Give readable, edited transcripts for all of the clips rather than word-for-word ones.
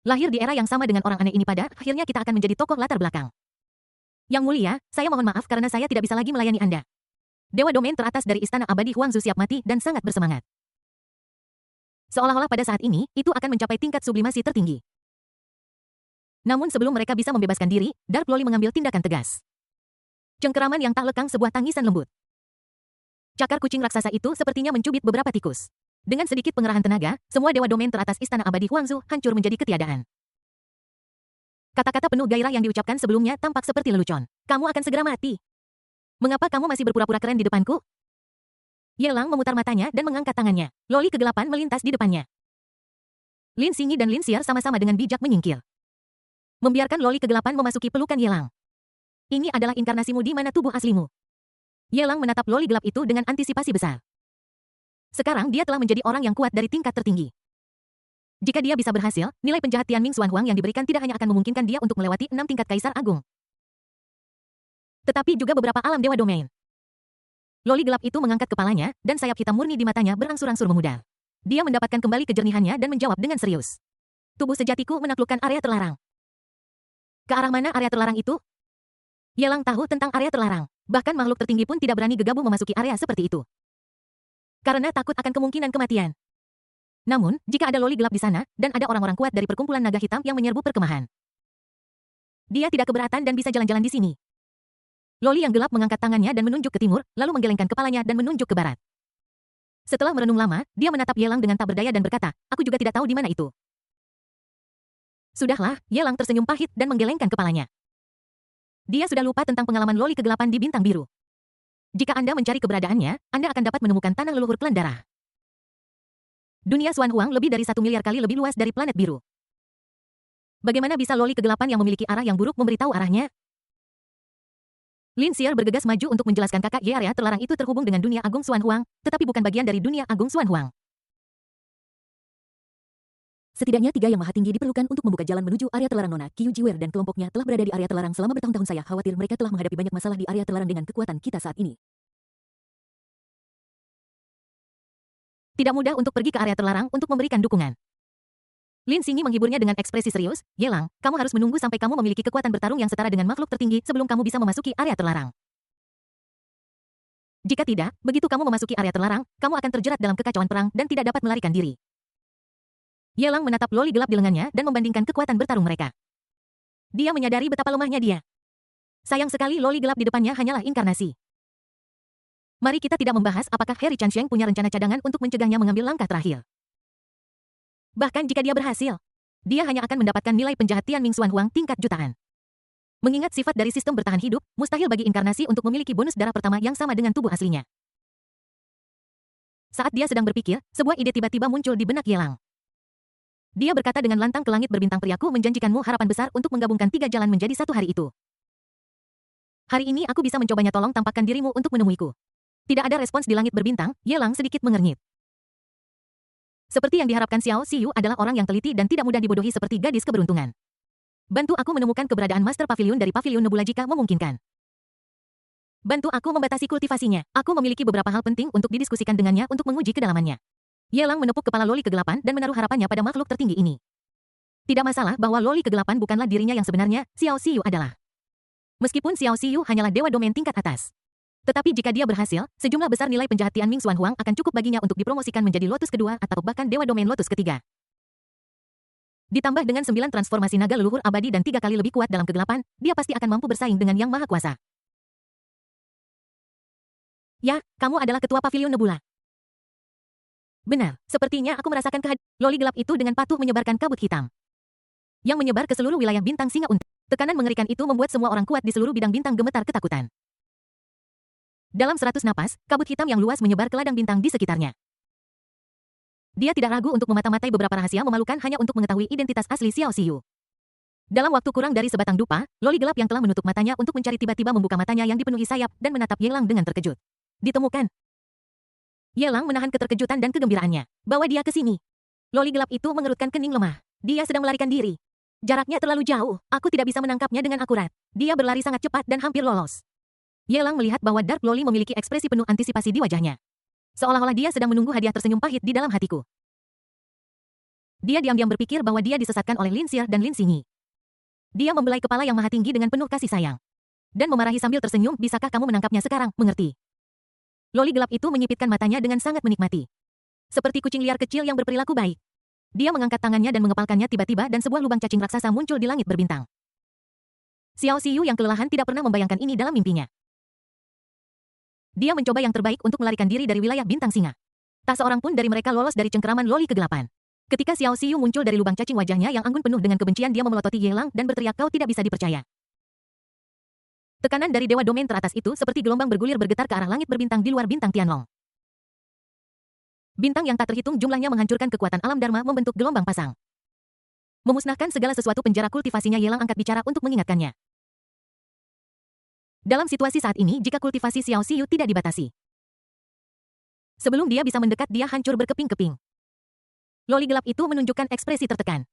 Lahir di era yang sama dengan orang aneh ini pada akhirnya kita akan menjadi tokoh latar belakang. Yang mulia, saya mohon maaf karena saya tidak bisa lagi melayani Anda. Dewa domain teratas dari Istana Abadi Huangzu siap mati dan sangat bersemangat. Seolah-olah pada saat ini, itu akan mencapai tingkat sublimasi tertinggi. Namun sebelum mereka bisa membebaskan diri, Dark Loli mengambil tindakan tegas. Cengkeraman yang tak lekang sebuah tangisan lembut. Cakar kucing raksasa itu sepertinya mencubit beberapa tikus. Dengan sedikit pengerahan tenaga, semua dewa domain teratas Istana Abadi Huangzu hancur menjadi ketiadaan. Kata-kata penuh gairah yang diucapkan sebelumnya tampak seperti lelucon. Kamu akan segera mati. Mengapa kamu masih berpura-pura keren di depanku? Yelang memutar matanya dan mengangkat tangannya. Loli kegelapan melintas di depannya. Lin Xingyi dan Lin Xier sama-sama dengan bijak menyingkir. Membiarkan Loli kegelapan memasuki pelukan Yelang. Ini adalah inkarnasimu di mana tubuh aslimu. Yelang menatap Loli gelap itu dengan antisipasi besar. Sekarang dia telah menjadi orang yang kuat dari tingkat tertinggi. Jika dia bisa berhasil, nilai penjahat Tianming Xuanhuang yang diberikan tidak hanya akan memungkinkan dia untuk melewati 6 tingkat Kaisar Agung, tetapi juga beberapa alam dewa domain. Loli gelap itu mengangkat kepalanya, dan sayap hitam murni di matanya berangsur-angsur memudar. Dia mendapatkan kembali kejernihannya dan menjawab dengan serius. Tubuh sejatiku menaklukkan area terlarang. Ke arah mana area terlarang itu? Yelang tahu tentang area terlarang. Bahkan makhluk tertinggi pun tidak berani gegabah memasuki area seperti itu. Karena takut akan kemungkinan kematian. Namun, jika ada Loli gelap di sana, dan ada orang-orang kuat dari perkumpulan naga hitam yang menyerbu perkemahan, dia tidak keberatan dan bisa jalan-jalan di sini. Loli yang gelap mengangkat tangannya dan menunjuk ke timur, lalu menggelengkan kepalanya dan menunjuk ke barat. Setelah merenung lama, dia menatap Yelang dengan tak berdaya dan berkata, aku juga tidak tahu di mana itu. Sudahlah, Yelang tersenyum pahit dan menggelengkan kepalanya. Dia sudah lupa tentang pengalaman Loli kegelapan di bintang biru. Jika Anda mencari keberadaannya, Anda akan dapat menemukan tanah leluhur klan darah. Dunia Xuanhuang lebih dari 1 miliar kali lebih luas dari planet biru. Bagaimana bisa Loli kegelapan yang memiliki arah yang buruk memberitahu arahnya? Lin Xier bergegas maju untuk menjelaskan kakak Ye area terlarang itu terhubung dengan dunia agung Xuanhuang, tetapi bukan bagian dari dunia agung Xuanhuang. Setidaknya 3 yang maha tinggi diperlukan untuk membuka jalan menuju area terlarang. Nona Qiu Jiwer dan kelompoknya telah berada di area terlarang selama bertahun-tahun. Saya khawatir mereka telah menghadapi banyak masalah di area terlarang dengan kekuatan kita saat ini. Tidak mudah untuk pergi ke area terlarang untuk memberikan dukungan. Lin Xingyi menghiburnya dengan ekspresi serius, Yelang, kamu harus menunggu sampai kamu memiliki kekuatan bertarung yang setara dengan makhluk tertinggi sebelum kamu bisa memasuki area terlarang. Jika tidak, begitu kamu memasuki area terlarang, kamu akan terjerat dalam kekacauan perang dan tidak dapat melarikan diri. Yelang menatap Loli gelap di lengannya dan membandingkan kekuatan bertarung mereka. Dia menyadari betapa lemahnya dia. Sayang sekali Loli gelap di depannya hanyalah inkarnasi. Mari kita tidak membahas apakah Harry Chansheng punya rencana cadangan untuk mencegahnya mengambil langkah terakhir. Bahkan jika dia berhasil, dia hanya akan mendapatkan nilai penjahat Tianming Xuanhuang tingkat jutaan. Mengingat sifat dari sistem bertahan hidup, mustahil bagi inkarnasi untuk memiliki bonus darah pertama yang sama dengan tubuh aslinya. Saat dia sedang berpikir, sebuah ide tiba-tiba muncul di benak Yelang. Dia berkata dengan lantang ke langit berbintang, priaku menjanjikanmu harapan besar untuk menggabungkan 3 jalan menjadi satu hari itu. Hari ini aku bisa mencobanya, tolong tampakkan dirimu untuk menemuiku. Tidak ada respons di langit berbintang, Yelang sedikit mengernyit. Seperti yang diharapkan, Xiao Xiyu adalah orang yang teliti dan tidak mudah dibodohi seperti gadis keberuntungan. Bantu aku menemukan keberadaan Master Pavilion dari Pavilion Nebula jika memungkinkan. Bantu aku membatasi kultivasinya. Aku memiliki beberapa hal penting untuk didiskusikan dengannya untuk menguji kedalamannya. Yelang menepuk kepala Loli kegelapan dan menaruh harapannya pada makhluk tertinggi ini. Tidak masalah bahwa Loli kegelapan bukanlah dirinya yang sebenarnya, Xiao Xiyu adalah. Meskipun Xiao Xiyu hanyalah dewa domain tingkat atas. Tetapi jika dia berhasil, sejumlah besar nilai penjahat Tianming Xuanhuang akan cukup baginya untuk dipromosikan menjadi Lotus kedua atau bahkan dewa domain Lotus ketiga. Ditambah dengan 9 transformasi naga leluhur abadi dan 3 kali lebih kuat dalam kegelapan, dia pasti akan mampu bersaing dengan Yang Maha Kuasa. Ya, kamu adalah ketua Pavilion Nebula. Benar, sepertinya aku merasakan Loli gelap itu dengan patuh menyebarkan kabut hitam yang menyebar ke seluruh wilayah bintang singa unta. Tekanan mengerikan itu membuat semua orang kuat di seluruh bidang bintang gemetar ketakutan. Dalam 100 napas, kabut hitam yang luas menyebar ke ladang bintang di sekitarnya. Dia tidak ragu untuk memata-matai beberapa rahasia memalukan hanya untuk mengetahui identitas asli Xiao Xiyu. Dalam waktu kurang dari sebatang dupa, Loli gelap yang telah menutup matanya untuk mencari tiba-tiba membuka matanya yang dipenuhi sayap dan menatap Yelang dengan terkejut. Ditemukan. Yelang menahan keterkejutan dan kegembiraannya. Bawa dia ke sini. Loli gelap itu mengerutkan kening lemah. Dia sedang melarikan diri. Jaraknya terlalu jauh, aku tidak bisa menangkapnya dengan akurat. Dia berlari sangat cepat dan hampir lolos. Yelang melihat bahwa Dark Loli memiliki ekspresi penuh antisipasi di wajahnya. Seolah-olah dia sedang menunggu hadiah. Tersenyum pahit di dalam hatiku. Dia diam-diam berpikir bahwa dia disesatkan oleh Lin Xier dan Lin Xingyi. Dia membelai kepala yang maha tinggi dengan penuh kasih sayang. Dan memarahi sambil tersenyum, bisakah kamu menangkapnya sekarang, mengerti? Loli gelap itu menyipitkan matanya dengan sangat menikmati. Seperti kucing liar kecil yang berperilaku baik. Dia mengangkat tangannya dan mengepalkannya tiba-tiba dan sebuah lubang cacing raksasa muncul di langit berbintang. Xiao Xiu yang kelelahan tidak pernah membayangkan ini dalam mimpinya. Dia mencoba yang terbaik untuk melarikan diri dari wilayah bintang singa. Tak seorang pun dari mereka lolos dari cengkeraman Loli kegelapan. Ketika Xiao Xiu muncul dari lubang cacing wajahnya yang anggun penuh dengan kebencian, dia memelototi Ye Lang dan berteriak, kau tidak bisa dipercaya. Tekanan dari dewa domain teratas itu seperti gelombang bergulir bergetar ke arah langit berbintang di luar bintang Tianlong. Bintang yang tak terhitung jumlahnya menghancurkan kekuatan alam Dharma membentuk gelombang pasang. Memusnahkan segala sesuatu. Penjara kultivasinya Ye Lang angkat bicara untuk mengingatkannya. Dalam situasi saat ini, jika kultivasi Xiao Xiu tidak dibatasi, sebelum dia bisa mendekat, dia hancur berkeping-keping. Loli gelap itu menunjukkan ekspresi tertekan.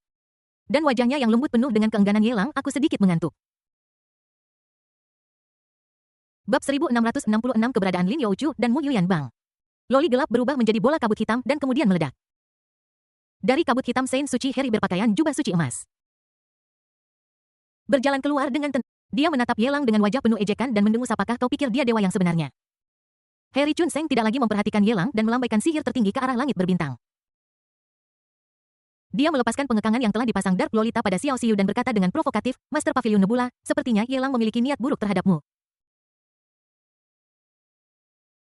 Dan wajahnya yang lembut penuh dengan keengganan. Ye Lang, aku sedikit mengantuk. Bab 1666 Keberadaan Lin Youchu dan Mu Yuyan Bang. Loli gelap berubah menjadi bola kabut hitam dan kemudian meledak. Dari kabut hitam Saint Suci Harry berpakaian jubah suci emas berjalan keluar dengan tenang. Dia menatap Ye Lang dengan wajah penuh ejekan dan mendengus, apakah kau pikir dia dewa yang sebenarnya? Harry Chun Seng tidak lagi memperhatikan Ye Lang dan melambaikan sihir tertinggi ke arah langit berbintang. Dia melepaskan pengekangan yang telah dipasang Dark Lolita pada Xiao Xiu dan berkata dengan provokatif, Master Pavilion Nebula, sepertinya Ye Lang memiliki niat buruk terhadapmu.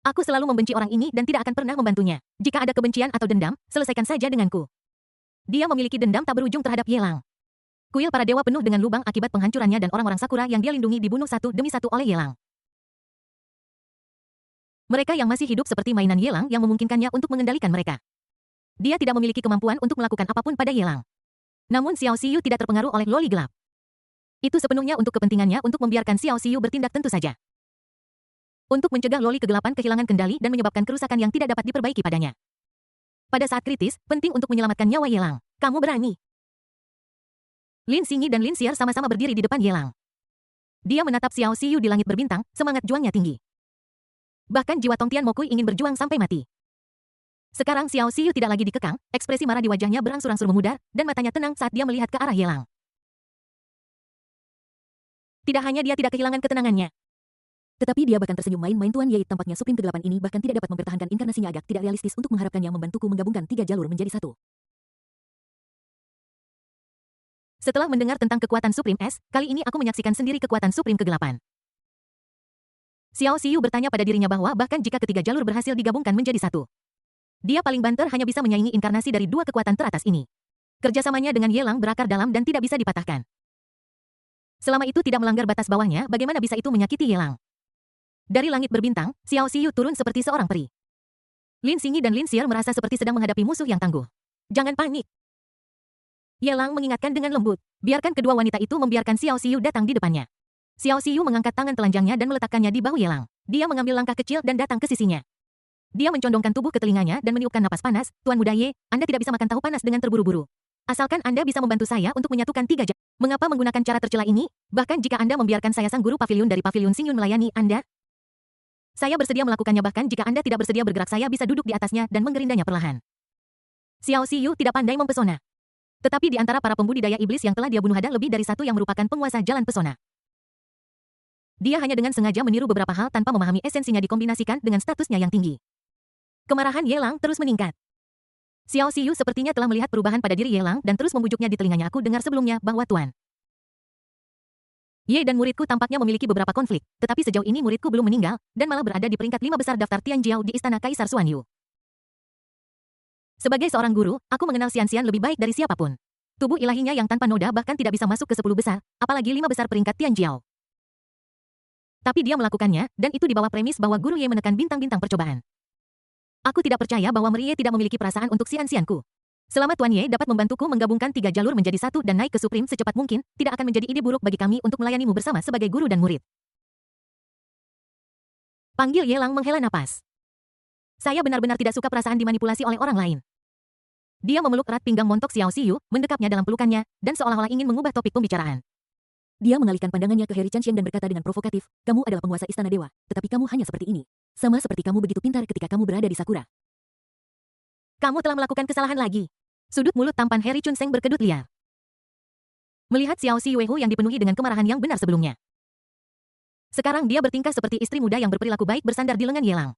Aku selalu membenci orang ini dan tidak akan pernah membantunya. Jika ada kebencian atau dendam, selesaikan saja denganku. Dia memiliki dendam tak berujung terhadap Ye Lang. Kuil para dewa penuh dengan lubang akibat penghancurannya dan orang-orang Sakura yang dia lindungi dibunuh satu demi satu oleh Ye Lang. Mereka yang masih hidup seperti mainan Ye Lang yang memungkinkannya untuk mengendalikan mereka. Dia tidak memiliki kemampuan untuk melakukan apapun pada Ye Lang. Namun Xiao Xiu tidak terpengaruh oleh Loli gelap. Itu sepenuhnya untuk kepentingannya untuk membiarkan Xiao Xiu bertindak tentu saja. Untuk mencegah Loli kegelapan kehilangan kendali dan menyebabkan kerusakan yang tidak dapat diperbaiki padanya. Pada saat kritis, penting untuk menyelamatkan nyawa Ye Lang. Kamu berani. Lin Xingyi dan Lin Xier sama-sama berdiri di depan Ye Lang. Dia menatap Xiao Xiu di langit berbintang, semangat juangnya tinggi. Bahkan jiwa Tongtian Mokui ingin berjuang sampai mati. Sekarang Xiao Xiu tidak lagi dikekang, ekspresi marah di wajahnya berangsur-angsur memudar, dan matanya tenang saat dia melihat ke arah Ye Lang. Tidak hanya dia tidak kehilangan ketenangannya, tetapi dia bahkan tersenyum main-main. Tuan Ye, tampaknya Supreme kegelapan ini bahkan tidak dapat mempertahankan inkarnasinya. Agak tidak realistis untuk mengharapkannya membantuku menggabungkan 3 jalur menjadi satu. Setelah mendengar tentang kekuatan Supreme S, kali ini aku menyaksikan sendiri kekuatan Supreme kegelapan. Xiao Xiu bertanya pada dirinya bahwa bahkan jika ketiga jalur berhasil digabungkan menjadi satu, dia paling banter hanya bisa menyaingi inkarnasi dari 2 kekuatan teratas ini. Kerjasamanya dengan Ye Lang berakar dalam dan tidak bisa dipatahkan. Selama itu tidak melanggar batas bawahnya, bagaimana bisa itu menyakiti Ye Lang? Dari langit berbintang, Xiao Xiu turun seperti seorang peri. Lin Xingyi dan Lin Xier merasa seperti sedang menghadapi musuh yang tangguh. Jangan panik. Ye Lang mengingatkan dengan lembut. Biarkan kedua wanita itu membiarkan Xiao Xiu datang di depannya. Xiao Xiu mengangkat tangan telanjangnya dan meletakkannya di bahu Ye Lang. Dia mengambil langkah kecil dan datang ke sisinya. Dia mencondongkan tubuh ke telinganya dan meniupkan napas panas. Tuan muda Ye, Anda tidak bisa makan tahu panas dengan terburu-buru. Asalkan Anda bisa membantu saya untuk menyatukan 3 jalur. Mengapa menggunakan cara tercela ini? Bahkan jika Anda membiarkan saya sang guru pavilion dari pavilion Xingyun melayani Anda, saya bersedia melakukannya. Bahkan jika Anda tidak bersedia bergerak, saya bisa duduk di atasnya dan menggerindanya perlahan. Xiao Xiu tidak pandai mempesona. Tetapi di antara para pembudidaya iblis yang telah dia bunuh ada lebih dari satu yang merupakan penguasa jalan pesona. Dia hanya dengan sengaja meniru beberapa hal tanpa memahami esensinya dikombinasikan dengan statusnya yang tinggi. Kemarahan Ye Lang terus meningkat. Xiao Xiu sepertinya telah melihat perubahan pada diri Ye Lang dan terus membujuknya di telinganya. Aku dengar sebelumnya bahwa Tuan Ye dan muridku tampaknya memiliki beberapa konflik, tetapi sejauh ini muridku belum meninggal, dan malah berada di peringkat 5 besar daftar Tianjiao di Istana Kaisar Xuanyu. Sebagai seorang guru, aku mengenal Xian-Xian lebih baik dari siapapun. Tubuh ilahinya yang tanpa noda bahkan tidak bisa masuk ke 10 besar, apalagi 5 besar peringkat Tianjiao. Tapi dia melakukannya, dan itu di bawah premis bahwa Guru Ye menekan bintang-bintang percobaan. Aku tidak percaya bahwa Ye tidak memiliki perasaan untuk Xian-Xianku. Selama Tuan Ye dapat membantuku menggabungkan 3 jalur menjadi satu dan naik ke Supreme secepat mungkin, tidak akan menjadi ide buruk bagi kami untuk melayanimu bersama sebagai guru dan murid. Panggil Ye Lang menghela napas. Saya benar-benar tidak suka perasaan dimanipulasi oleh orang lain. Dia memeluk erat pinggang montok Xiao Xiu, mendekapnya dalam pelukannya, dan seolah-olah ingin mengubah topik pembicaraan. Dia mengalihkan pandangannya ke Harry Chunxiang dan berkata dengan provokatif, kamu adalah penguasa istana dewa, tetapi kamu hanya seperti ini. Sama seperti kamu begitu pintar ketika kamu berada di Sakura. Kamu telah melakukan kesalahan lagi. Sudut mulut tampan Harry Chun-seng berkedut liar. Melihat Xiao Si Weihu yang dipenuhi dengan kemarahan yang benar sebelumnya. Sekarang dia bertingkah seperti istri muda yang berperilaku baik bersandar di lengan Yelang.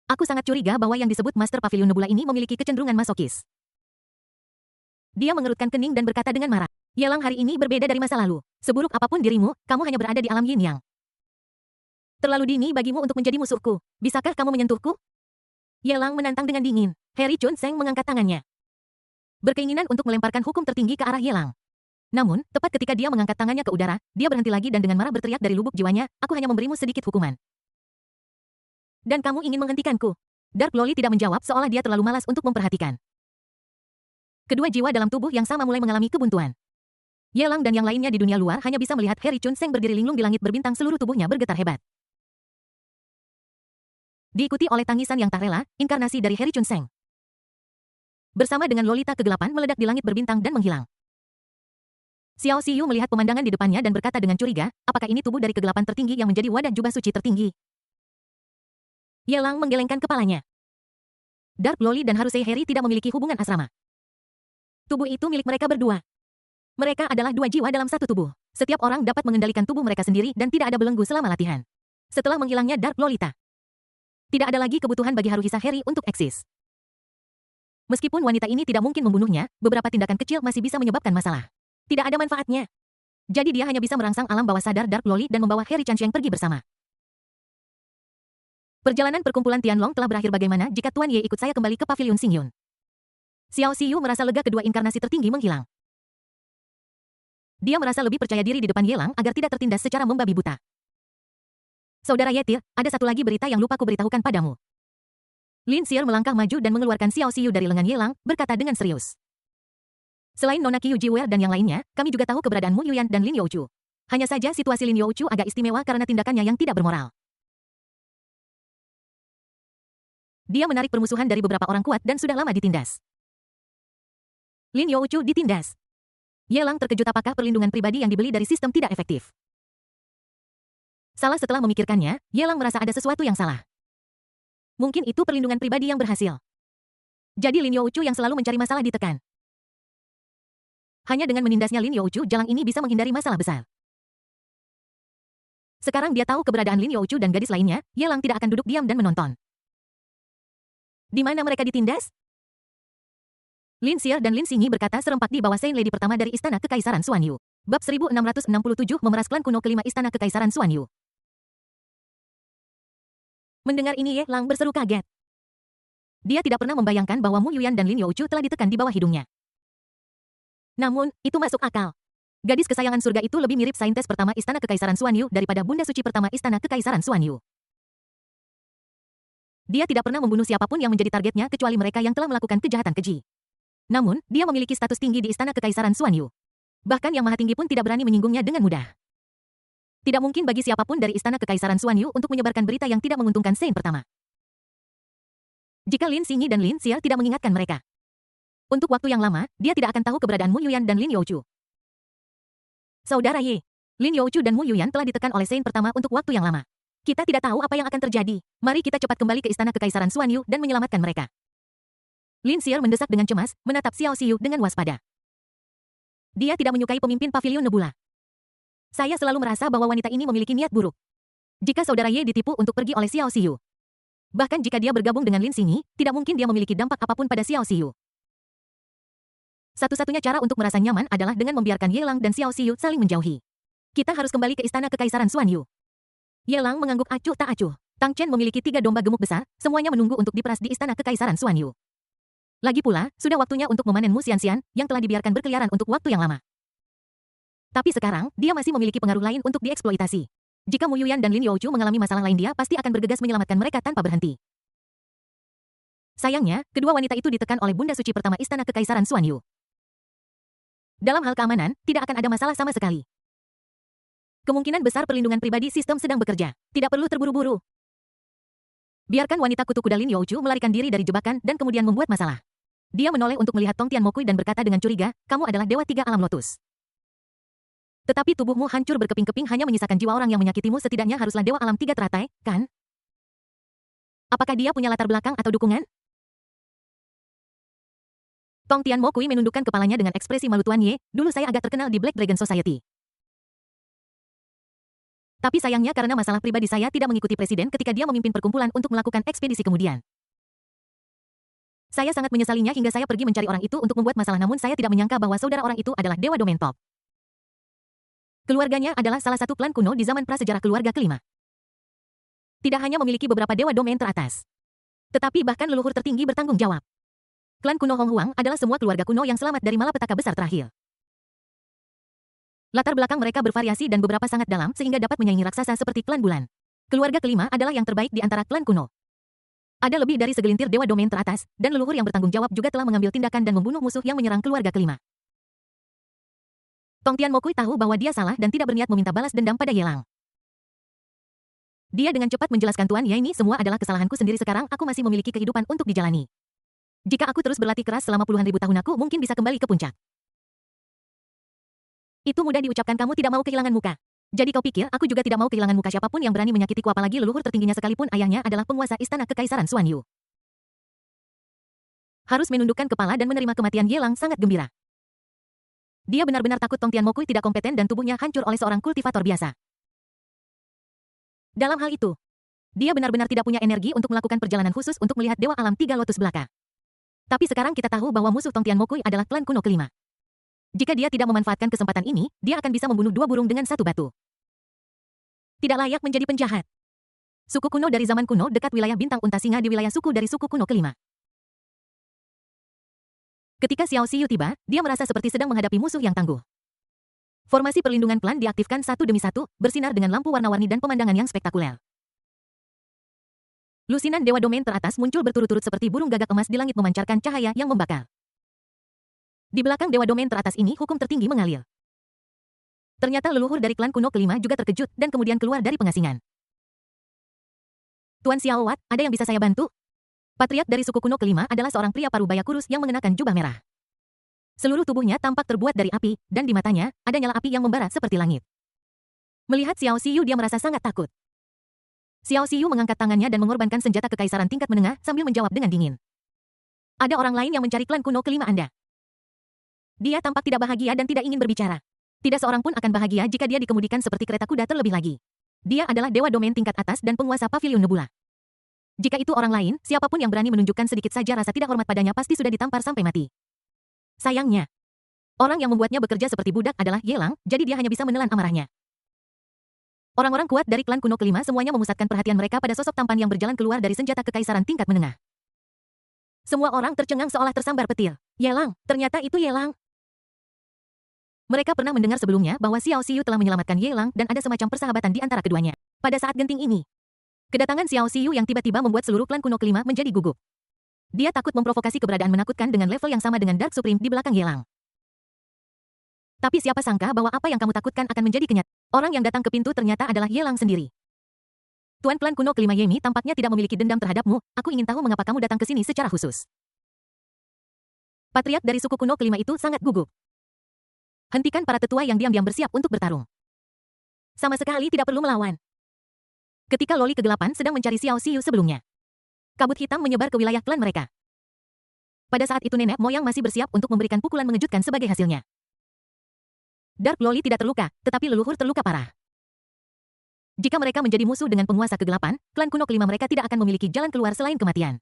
Aku sangat curiga bahwa yang disebut Master Pavilion Nebula ini memiliki kecenderungan masokis. Dia mengerutkan kening dan berkata dengan marah. Yelang hari ini berbeda dari masa lalu. Seburuk apapun dirimu, kamu hanya berada di alam yin yang. Terlalu dini bagimu untuk menjadi musuhku. Bisakah kamu menyentuhku? Yelang menantang dengan dingin. Harry Chun-seng mengangkat tangannya. Berkeinginan untuk melemparkan hukum tertinggi ke arah Yelang. Namun, tepat ketika dia mengangkat tangannya ke udara, dia berhenti lagi dan dengan marah berteriak dari lubuk jiwanya, aku hanya memberimu sedikit hukuman. Dan kamu ingin menghentikanku. Dark Loli tidak menjawab seolah dia terlalu malas untuk memperhatikan. Kedua jiwa dalam tubuh yang sama mulai mengalami kebuntuan. Yelang dan yang lainnya di dunia luar hanya bisa melihat Harry Chun-seng berdiri linglung di langit berbintang, seluruh tubuhnya bergetar hebat. Diikuti oleh tangisan yang tak rela, inkarnasi dari Harry Chun-seng. Bersama dengan Lolita kegelapan meledak di langit berbintang dan menghilang. Xiao Xiyu melihat pemandangan di depannya dan berkata dengan curiga, apakah ini tubuh dari kegelapan tertinggi yang menjadi wadah jubah suci tertinggi? Yelang menggelengkan kepalanya. Dark Loli dan Harusei Harry tidak memiliki hubungan asrama. Tubuh itu milik mereka berdua. Mereka adalah dua jiwa dalam satu tubuh. Setiap orang dapat mengendalikan tubuh mereka sendiri dan tidak ada belenggu selama latihan. Setelah menghilangnya Dark Lolita, tidak ada lagi kebutuhan bagi Haruhisa Harry untuk eksis. Meskipun wanita ini tidak mungkin membunuhnya, beberapa tindakan kecil masih bisa menyebabkan masalah. Tidak ada manfaatnya. Jadi dia hanya bisa merangsang alam bawah sadar Dark Loli dan membawa Harry Chunsheng pergi bersama. Perjalanan perkumpulan Tianlong telah berakhir. Bagaimana jika Tuan Ye ikut saya kembali ke Pavilion Xingyun? Xiao Xiyu merasa lega kedua inkarnasi tertinggi menghilang. Dia merasa lebih percaya diri di depan Yelang agar tidak tertindas secara membabi buta. Saudara Yetir, ada satu lagi berita yang lupa ku beritahukan padamu. Lin Xier melangkah maju dan mengeluarkan Xiao Xiyu dari lengan Yelang, berkata dengan serius. Selain Nona Qiu Jiwei dan yang lainnya, kami juga tahu keberadaan Mu Yuyan dan Lin Youchu. Hanya saja situasi Lin Youchu agak istimewa karena tindakannya yang tidak bermoral. Dia menarik permusuhan dari beberapa orang kuat dan sudah lama ditindas. Lin Youchu ditindas. Yelang terkejut, apakah perlindungan pribadi yang dibeli dari sistem tidak efektif? Salah setelah memikirkannya, Yelang merasa ada sesuatu yang salah. Mungkin itu perlindungan pribadi yang berhasil. Jadi Lin Youchu yang selalu mencari masalah ditekan. Hanya dengan menindasnya Lin Youchu, Jalang ini bisa menghindari masalah besar. Sekarang dia tahu keberadaan Lin Youchu dan gadis lainnya, Yelang tidak akan duduk diam dan menonton. Di mana mereka ditindas? Lin Xier dan Lin Xingyi berkata serempak di bawah Saint Lady pertama dari Istana Kekaisaran Xuanyu. Bab 1667 memeras klan kuno kelima Istana Kekaisaran Xuanyu. Mendengar ini Ye Lang berseru kaget. Dia tidak pernah membayangkan bahwa Mu Yuyan dan Lin Youchu telah ditekan di bawah hidungnya. Namun, itu masuk akal. Gadis kesayangan surga itu lebih mirip saintes pertama Istana Kekaisaran Xuanyu daripada Bunda Suci pertama Istana Kekaisaran Xuanyu. Dia tidak pernah membunuh siapapun yang menjadi targetnya kecuali mereka yang telah melakukan kejahatan keji. Namun, dia memiliki status tinggi di Istana Kekaisaran Xuanyu. Bahkan Yang Maha Tinggi pun tidak berani menyinggungnya dengan mudah. Tidak mungkin bagi siapapun dari Istana Kekaisaran Xuanyu untuk menyebarkan berita yang tidak menguntungkan Saint pertama. Jika Lin Xingyi dan Lin Xier tidak mengingatkan mereka. Untuk waktu yang lama, dia tidak akan tahu keberadaan Mu Yuyan dan Lin Youchu. Saudara Ye, Lin Youchu dan Mu Yuyan telah ditekan oleh Saint pertama untuk waktu yang lama. Kita tidak tahu apa yang akan terjadi. Mari kita cepat kembali ke Istana Kekaisaran Xuanyu dan menyelamatkan mereka. Lin Xier mendesak dengan cemas, menatap Xiao Xiyu dengan waspada. Dia tidak menyukai pemimpin Pavilion Nebula. Saya selalu merasa bahwa wanita ini memiliki niat buruk. Jika saudara Ye ditipu untuk pergi oleh Xiao Xiyu. Bahkan jika dia bergabung dengan Lin Xingyi, tidak mungkin dia memiliki dampak apapun pada Xiao Xiyu. Satu-satunya cara untuk merasa nyaman adalah dengan membiarkan Yelang dan Xiao Xiyu saling menjauhi. Kita harus kembali ke Istana Kekaisaran Xuanyu. Yelang mengangguk acuh tak acuh. Tang Chen memiliki 3 domba gemuk besar, semuanya menunggu untuk diperas di Istana Kekaisaran Xuanyu. Lagi pula, sudah waktunya untuk memanen Mu Xianxian, yang telah dibiarkan berkeliaran untuk waktu yang lama. Tapi sekarang, dia masih memiliki pengaruh lain untuk dieksploitasi. Jika Mu Yuyan dan Lin Youchu mengalami masalah lain, dia pasti akan bergegas menyelamatkan mereka tanpa berhenti. Sayangnya, kedua wanita itu ditekan oleh Bunda Suci pertama Istana Kekaisaran Xuanyu. Dalam hal keamanan, tidak akan ada masalah sama sekali. Kemungkinan besar perlindungan pribadi sistem sedang bekerja. Tidak perlu terburu-buru. Biarkan wanita kutu kuda Lin Youchu melarikan diri dari jebakan dan kemudian membuat masalah. Dia menoleh untuk melihat Tong Tianmokui dan berkata dengan curiga, kamu adalah Dewa Tiga Alam Lotus. Tetapi tubuhmu hancur berkeping-keping hanya menyisakan jiwa orang yang menyakitimu, setidaknya haruslah Dewa Alam Tiga teratai, kan? Apakah dia punya latar belakang atau dukungan? Tong Tianmo-kui menundukkan kepalanya dengan ekspresi malu. Tuan Ye, dulu saya agak terkenal di Black Dragon Society. Tapi sayangnya karena masalah pribadi saya tidak mengikuti presiden ketika dia memimpin perkumpulan untuk melakukan ekspedisi kemudian. Saya sangat menyesalinya hingga saya pergi mencari orang itu untuk membuat masalah, namun saya tidak menyangka bahwa saudara orang itu adalah Dewa Domain Top. Keluarganya adalah salah satu klan kuno di zaman prasejarah keluarga kelima. Tidak hanya memiliki beberapa dewa domain teratas, tetapi bahkan leluhur tertinggi bertanggung jawab. Klan kuno Hong Huang adalah semua keluarga kuno yang selamat dari malapetaka besar terakhir. Latar belakang mereka bervariasi dan beberapa sangat dalam sehingga dapat menyaingi raksasa seperti klan bulan. Keluarga kelima adalah yang terbaik di antara klan kuno. Ada lebih dari segelintir dewa domain teratas, dan leluhur yang bertanggung jawab juga telah mengambil tindakan dan membunuh musuh yang menyerang keluarga kelima. Tong Tianmo-kui tahu bahwa dia salah dan tidak berniat meminta balas dendam pada Yelang. Dia dengan cepat menjelaskan, Tuan Ye, ini semua adalah kesalahanku sendiri. Sekarang aku masih memiliki kehidupan untuk dijalani. Jika aku terus berlatih keras selama puluhan ribu tahun, aku mungkin bisa kembali ke puncak. Itu mudah diucapkan, kamu tidak mau kehilangan muka. Jadi kau pikir aku juga tidak mau kehilangan muka? Siapapun yang berani menyakitiku, apalagi leluhur tertingginya sekalipun ayahnya adalah penguasa istana kekaisaran Xuan Yu. Harus menundukkan kepala dan menerima kematian. Yelang sangat gembira. Dia benar-benar takut Tong Tianmo-kui tidak kompeten dan tubuhnya hancur oleh seorang kultivator biasa. Dalam hal itu, dia benar-benar tidak punya energi untuk melakukan perjalanan khusus untuk melihat Dewa Alam Tiga Lotus Belaka. Tapi sekarang kita tahu bahwa musuh Tong Tianmo-kui adalah klan kuno kelima. Jika dia tidak memanfaatkan kesempatan ini, dia akan bisa membunuh dua burung dengan satu batu. Tidak layak menjadi penjahat. Suku kuno dari zaman kuno dekat wilayah bintang unta singa di wilayah suku dari suku kuno kelima. Ketika Xiao Xiyu tiba, dia merasa seperti sedang menghadapi musuh yang tangguh. Formasi perlindungan klan diaktifkan satu demi satu, bersinar dengan lampu warna-warni dan pemandangan yang spektakuler. Lusinan dewa domain teratas muncul berturut-turut seperti burung gagak emas di langit memancarkan cahaya yang membakar. Di belakang dewa domain teratas ini hukum tertinggi mengalir. Ternyata leluhur dari klan kuno kelima juga terkejut dan kemudian keluar dari pengasingan. Tuan Xiao Wat, ada yang bisa saya bantu? Patriark dari suku kuno kelima adalah seorang pria parubaya kurus yang mengenakan jubah merah. Seluruh tubuhnya tampak terbuat dari api, dan di matanya ada nyala api yang membara seperti langit. Melihat Xiao Xiyu, dia merasa sangat takut. Xiao Xiyu mengangkat tangannya dan mengorbankan senjata kekaisaran tingkat menengah sambil menjawab dengan dingin. Ada orang lain yang mencari klan kuno kelima Anda. Dia tampak tidak bahagia dan tidak ingin berbicara. Tidak seorang pun akan bahagia jika dia dikemudikan seperti kereta kuda terlebih lagi. Dia adalah dewa domain tingkat atas dan penguasa pavilion nebula. Jika itu orang lain, siapapun yang berani menunjukkan sedikit saja rasa tidak hormat padanya pasti sudah ditampar sampai mati. Sayangnya, orang yang membuatnya bekerja seperti budak adalah Yelang, jadi dia hanya bisa menelan amarahnya. Orang-orang kuat dari klan kuno kelima semuanya memusatkan perhatian mereka pada sosok tampan yang berjalan keluar dari senjata kekaisaran tingkat menengah. Semua orang tercengang seolah tersambar petir. Yelang, ternyata itu Yelang. Mereka pernah mendengar sebelumnya bahwa Xiao Xiyu telah menyelamatkan Yelang dan ada semacam persahabatan di antara keduanya. Pada saat genting ini, kedatangan Xiao Xiyu yang tiba-tiba membuat seluruh klan kuno kelima menjadi gugup. Dia takut memprovokasi keberadaan menakutkan dengan level yang sama dengan Dark Supreme di belakang Yelang. Tapi siapa sangka bahwa apa yang kamu takutkan akan menjadi kenyataan. Orang yang datang ke pintu ternyata adalah Yelang sendiri. Tuan klan kuno kelima Yemi tampaknya tidak memiliki dendam terhadapmu. Aku ingin tahu mengapa kamu datang ke sini secara khusus. Patriark dari suku kuno kelima itu sangat gugup. Hentikan para tetua yang diam-diam bersiap untuk bertarung. Sama sekali tidak perlu melawan. Ketika Loli Kegelapan sedang mencari Xiao Xiyu sebelumnya, kabut hitam menyebar ke wilayah klan mereka. Pada saat itu nenek moyang masih bersiap untuk memberikan pukulan mengejutkan sebagai hasilnya. Dark Loli tidak terluka, tetapi leluhur terluka parah. Jika mereka menjadi musuh dengan penguasa kegelapan, klan kuno kelima mereka tidak akan memiliki jalan keluar selain kematian.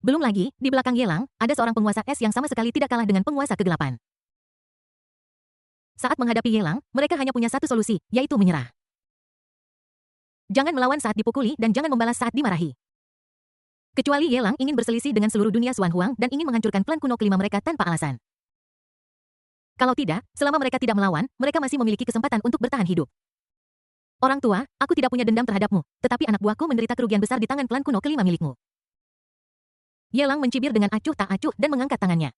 Belum lagi, di belakang Yelang, ada seorang penguasa es yang sama sekali tidak kalah dengan penguasa kegelapan. Saat menghadapi Yelang, mereka hanya punya satu solusi, yaitu menyerah. Jangan melawan saat dipukuli dan jangan membalas saat dimarahi. Kecuali Yelang ingin berselisih dengan seluruh dunia Xuan Huang dan ingin menghancurkan klan kuno kelima mereka tanpa alasan. Kalau tidak, selama mereka tidak melawan, mereka masih memiliki kesempatan untuk bertahan hidup. Orang tua, aku tidak punya dendam terhadapmu, tetapi anak buahku menderita kerugian besar di tangan klan kuno kelima milikmu. Yelang mencibir dengan acuh tak acuh dan mengangkat tangannya.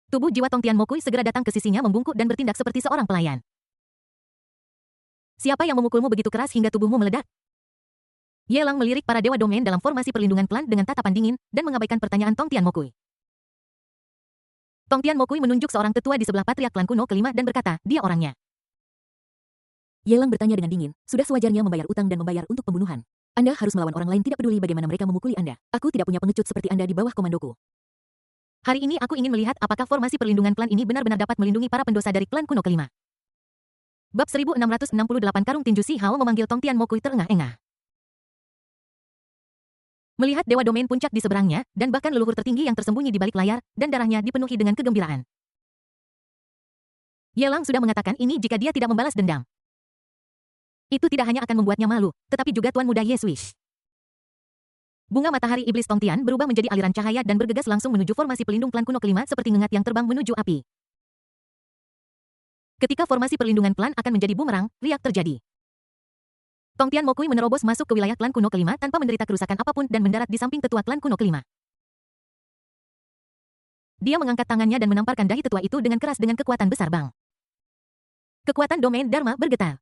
Tubuh jiwa Tong Tianmo-kui segera datang ke sisinya membungkuk dan bertindak seperti seorang pelayan. Siapa yang memukulmu begitu keras hingga tubuhmu meledak? Yelang melirik para dewa domain dalam formasi perlindungan klan dengan tatapan dingin dan mengabaikan pertanyaan Tong Tianmo-kui. Tong Tianmo-kui menunjuk seorang tetua di sebelah patriark klan kuno kelima dan berkata, dia orangnya. Yelang bertanya dengan dingin, sudah sewajarnya membayar utang dan membayar untuk pembunuhan. Anda harus melawan orang lain tidak peduli bagaimana mereka memukuli Anda. Aku tidak punya pengecut seperti Anda di bawah komandoku. Hari ini aku ingin melihat apakah formasi perlindungan klan ini benar-benar dapat melindungi para pendosa dari klan kuno kelima. Bab 1668 Karung Tinju Si Hao memanggil Tongtian Mokui terengah-engah. Melihat Dewa Domain puncak di seberangnya, dan bahkan leluhur tertinggi yang tersembunyi di balik layar, dan darahnya dipenuhi dengan kegembiraan. Yelang sudah mengatakan ini jika dia tidak membalas dendam. Itu tidak hanya akan membuatnya malu, tetapi juga Tuan Muda Ye Swish. Bunga matahari iblis Tongtian berubah menjadi aliran cahaya dan bergegas langsung menuju formasi pelindung klan kuno kelima seperti ngengat yang terbang menuju api. Ketika formasi perlindungan klan akan menjadi bumerang, riak terjadi. Tongtian Mokui menerobos masuk ke wilayah klan kuno kelima tanpa menderita kerusakan apapun dan mendarat di samping tetua klan kuno kelima. Dia mengangkat tangannya dan menamparkan dahi tetua itu dengan keras dengan kekuatan besar bang. Kekuatan domain Dharma bergetar.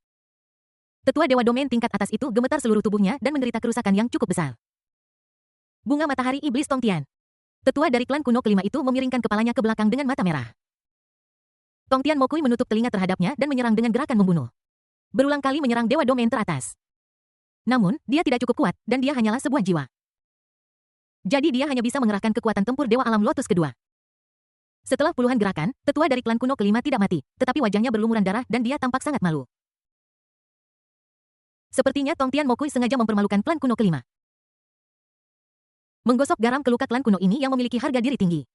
Tetua Dewa Domain tingkat atas itu gemetar seluruh tubuhnya dan menderita kerusakan yang cukup besar. Bunga matahari iblis Tongtian. Tetua dari klan kuno kelima itu memiringkan kepalanya ke belakang dengan mata merah. Tongtian Mokui menutup telinga terhadapnya dan menyerang dengan gerakan membunuh. Berulang kali menyerang Dewa Domain teratas. Namun, dia tidak cukup kuat, dan dia hanyalah sebuah jiwa. Jadi dia hanya bisa mengerahkan kekuatan tempur Dewa Alam Lotus kedua. Setelah puluhan gerakan, tetua dari klan kuno kelima tidak mati, tetapi wajahnya berlumuran darah dan dia tampak sangat malu. Sepertinya Tongtian Mokui sengaja mempermalukan klan kuno kelima. Menggosok garam ke luka klan kuno ini yang memiliki harga diri tinggi.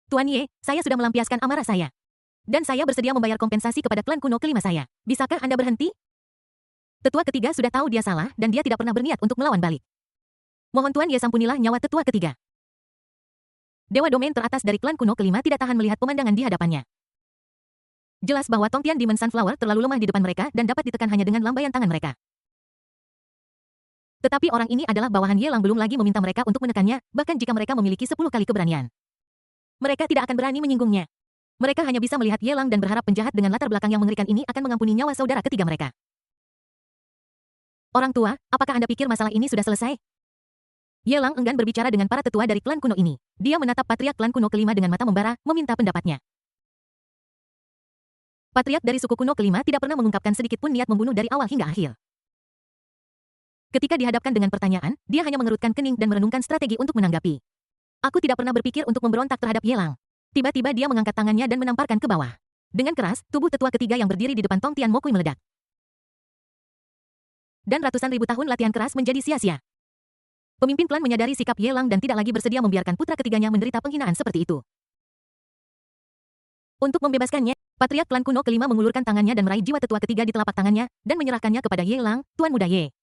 Tuan Ye, saya sudah melampiaskan amarah saya. Dan saya bersedia membayar kompensasi kepada klan kuno kelima saya. Bisakah Anda berhenti? Tetua ketiga sudah tahu dia salah dan dia tidak pernah berniat untuk melawan balik. Mohon Tuan Ye sampunilah nyawa tetua ketiga. Dewa Domain teratas dari klan kuno kelima tidak tahan melihat pemandangan di hadapannya. Jelas bahwa Tongtian Demon Sunflower terlalu lemah di depan mereka dan dapat ditekan hanya dengan lambaian tangan mereka. Tetapi orang ini adalah bawahan Yelang belum lagi meminta mereka untuk menekannya, bahkan jika mereka memiliki 10 kali keberanian. Mereka tidak akan berani menyinggungnya. Mereka hanya bisa melihat Yelang dan berharap penjahat dengan latar belakang yang mengerikan ini akan mengampuni nyawa saudara ketiga mereka. Orang tua, apakah Anda pikir masalah ini sudah selesai? Yelang enggan berbicara dengan para tetua dari klan kuno ini. Dia menatap patriark klan kuno kelima dengan mata membara, meminta pendapatnya. Patriark dari suku kuno kelima tidak pernah mengungkapkan sedikit pun niat membunuh dari awal hingga akhir. Ketika dihadapkan dengan pertanyaan, dia hanya mengerutkan kening dan merenungkan strategi untuk menanggapi. Aku tidak pernah berpikir untuk memberontak terhadap Yelang. Tiba-tiba dia mengangkat tangannya dan menamparkan ke bawah. Dengan keras, tubuh tetua ketiga yang berdiri di depan Tongtian Mokui meledak. Dan ratusan ribu tahun latihan keras menjadi sia-sia. Pemimpin klan menyadari sikap Yelang dan tidak lagi bersedia membiarkan putra ketiganya menderita penghinaan seperti itu. Untuk membebaskannya, patriark klan kuno kelima mengulurkan tangannya dan meraih jiwa tetua ketiga di telapak tangannya, dan menyerahkannya kepada Yelang, Tuan Muda Ye.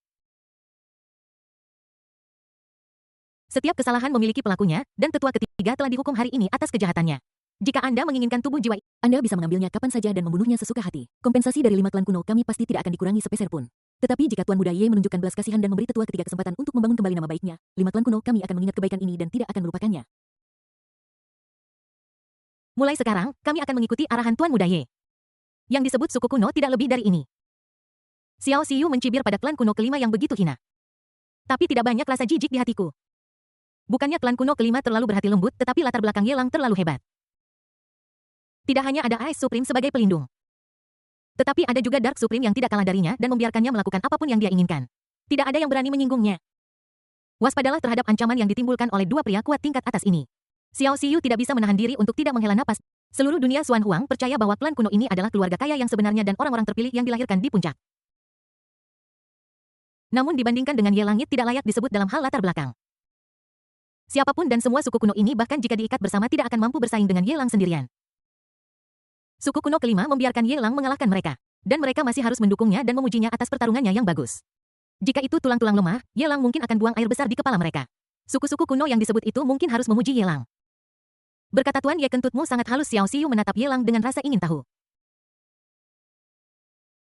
Setiap kesalahan memiliki pelakunya, dan tetua ketiga telah dihukum hari ini atas kejahatannya. Jika Anda menginginkan tubuh jiwa, Anda bisa mengambilnya kapan saja dan membunuhnya sesuka hati. Kompensasi dari 5 klan kuno kami pasti tidak akan dikurangi sepeser pun. Tetapi jika Tuan Muda Ye menunjukkan belas kasihan dan memberi tetua ketiga kesempatan untuk membangun kembali nama baiknya, 5 klan kuno kami akan mengingat kebaikan ini dan tidak akan melupakannya. Mulai sekarang, kami akan mengikuti arahan Tuan Muda Ye. Yang disebut suku kuno tidak lebih dari ini. Xiao Xiu mencibir pada klan kuno kelima yang begitu hina. Tapi tidak banyak rasa jijik di hatiku. Bukannya klan kuno kelima terlalu berhati lembut, tetapi latar belakang Yelang terlalu hebat. Tidak hanya ada Ice Supreme sebagai pelindung. Tetapi ada juga Dark Supreme yang tidak kalah darinya dan membiarkannya melakukan apapun yang dia inginkan. Tidak ada yang berani menyinggungnya. Waspadalah terhadap ancaman yang ditimbulkan oleh dua pria kuat tingkat atas ini. Xiao Xiu tidak bisa menahan diri untuk tidak menghela napas. Seluruh dunia Xuan Huang percaya bahwa klan kuno ini adalah keluarga kaya yang sebenarnya dan orang-orang terpilih yang dilahirkan di puncak. Namun dibandingkan dengan Ye Langit tidak layak disebut dalam hal latar belakang. Siapapun dan semua suku kuno ini bahkan jika diikat bersama tidak akan mampu bersaing dengan Ye Lang sendirian. Suku kuno kelima membiarkan Ye Lang mengalahkan mereka. Dan mereka masih harus mendukungnya dan memujinya atas pertarungannya yang bagus. Jika itu tulang-tulang lemah, Ye Lang mungkin akan buang air besar di kepala mereka. Suku-suku kuno yang disebut itu mungkin harus memuji Ye Lang. Berkata Tuan Ye kentutmu sangat halus. Xiao Xiu menatap Ye Lang dengan rasa ingin tahu.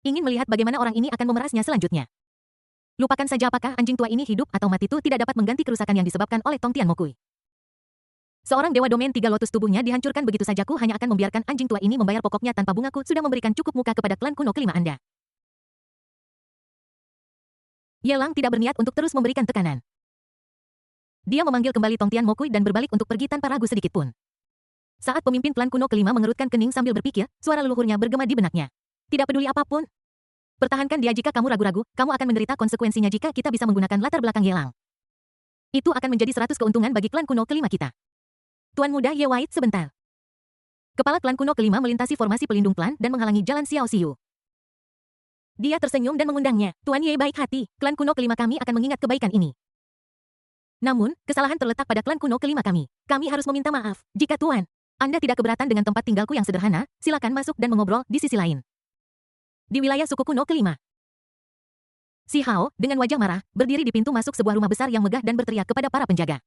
Ingin melihat bagaimana orang ini akan memerasnya selanjutnya. Lupakan saja apakah anjing tua ini hidup atau mati itu tidak dapat mengganti kerusakan yang disebabkan oleh Tongtian Mokui. Seorang dewa domain 3 lotus tubuhnya dihancurkan begitu saja. Ku hanya akan membiarkan anjing tua ini membayar pokoknya tanpa bungaku sudah memberikan cukup muka kepada klan kuno kelima Anda. Ye Lang tidak berniat untuk terus memberikan tekanan. Dia memanggil kembali Tongtian Mokui dan berbalik untuk pergi tanpa ragu sedikit pun. Saat pemimpin klan kuno kelima mengerutkan kening sambil berpikir, suara leluhurnya bergema di benaknya. Tidak peduli apapun. Pertahankan dia jika kamu ragu-ragu, kamu akan menderita konsekuensinya jika kita bisa menggunakan latar belakang Ye Lang. Itu akan menjadi 100 keuntungan bagi klan kuno kelima kita. Tuan Muda Ye White sebentar. Kepala klan kuno kelima melintasi formasi pelindung klan dan menghalangi jalan Xiao Xiu. Dia tersenyum dan mengundangnya. Tuan Ye baik hati, klan kuno kelima kami akan mengingat kebaikan ini. Namun, kesalahan terletak pada klan kuno kelima kami. Kami harus meminta maaf. Jika Tuan, Anda tidak keberatan dengan tempat tinggalku yang sederhana, silakan masuk dan mengobrol di sisi lain. Di wilayah suku kuno kelima. Si Hao, dengan wajah marah, berdiri di pintu masuk sebuah rumah besar yang megah dan berteriak kepada para penjaga.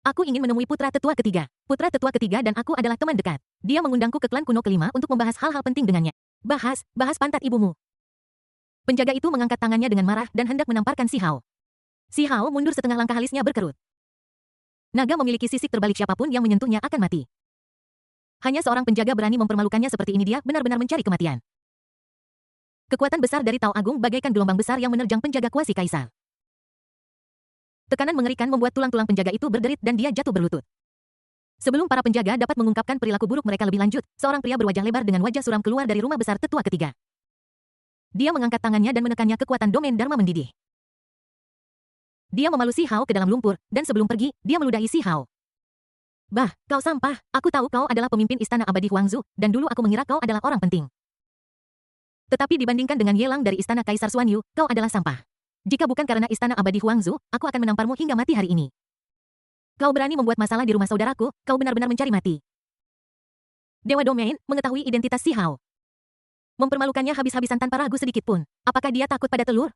Aku ingin menemui putra tetua ketiga. Putra tetua ketiga dan aku adalah teman dekat. Dia mengundangku ke klan kuno kelima untuk membahas hal-hal penting dengannya. Bahas pantat ibumu. Penjaga itu mengangkat tangannya dengan marah dan hendak menamparkan si Hao. Si Hao mundur setengah langkah, alisnya berkerut. Naga memiliki sisik terbalik, siapapun yang menyentuhnya akan mati. Hanya seorang penjaga berani mempermalukannya seperti ini, dia benar-benar mencari kematian. Kekuatan besar dari Tao Agung bagaikan gelombang besar yang menerjang penjaga kuasi kaisar. Tekanan mengerikan membuat tulang-tulang penjaga itu berderit dan dia jatuh berlutut. Sebelum para penjaga dapat mengungkapkan perilaku buruk mereka lebih lanjut, seorang pria berwajah lebar dengan wajah suram keluar dari rumah besar tetua ketiga. Dia mengangkat tangannya dan menekannya, kekuatan domain Dharma mendidih. Dia memalu si Hao ke dalam lumpur, dan sebelum pergi, dia meludahi si Hao. Bah, kau sampah, aku tahu kau adalah pemimpin istana abadi Huangzu, dan dulu aku mengira kau adalah orang penting. Tetapi dibandingkan dengan Yelang dari istana Kaisar Xuanyu, kau adalah sampah. Jika bukan karena istana abadi Huangzu, aku akan menamparmu hingga mati hari ini. Kau berani membuat masalah di rumah saudaraku, kau benar-benar mencari mati. Dewa Domain mengetahui identitas si Hao. Mempermalukannya habis-habisan tanpa ragu sedikit pun. Apakah dia takut pada telur?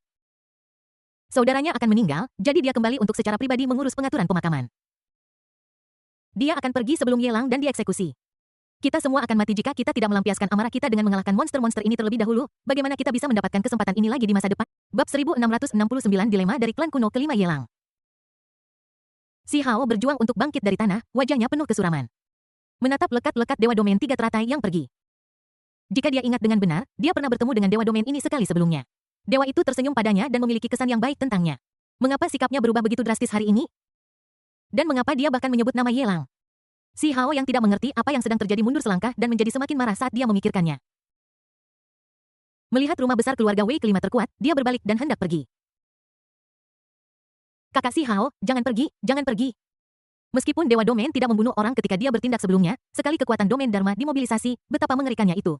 Saudaranya akan meninggal, jadi dia kembali untuk secara pribadi mengurus pengaturan pemakaman. Dia akan pergi sebelum Yelang dan dieksekusi. Kita semua akan mati jika kita tidak melampiaskan amarah kita dengan mengalahkan monster-monster ini terlebih dahulu. Bagaimana kita bisa mendapatkan kesempatan ini lagi di masa depan? Bab 1669 Dilema dari klan kuno kelima Yelang. Si Hao berjuang untuk bangkit dari tanah, wajahnya penuh kesuraman. Menatap lekat-lekat Dewa Domain tiga teratai yang pergi. Jika dia ingat dengan benar, dia pernah bertemu dengan Dewa Domain ini sekali sebelumnya. Dewa itu tersenyum padanya dan memiliki kesan yang baik tentangnya. Mengapa sikapnya berubah begitu drastis hari ini? Dan mengapa dia bahkan menyebut nama Yelang? Si Hao yang tidak mengerti apa yang sedang terjadi mundur selangkah dan menjadi semakin marah saat dia memikirkannya. Melihat rumah besar keluarga Wei kelima terkuat, dia berbalik dan hendak pergi. Kakak si Hao, jangan pergi, jangan pergi. Meskipun Dewa Domain tidak membunuh orang ketika dia bertindak sebelumnya, sekali kekuatan domain Dharma dimobilisasi, betapa mengerikannya itu.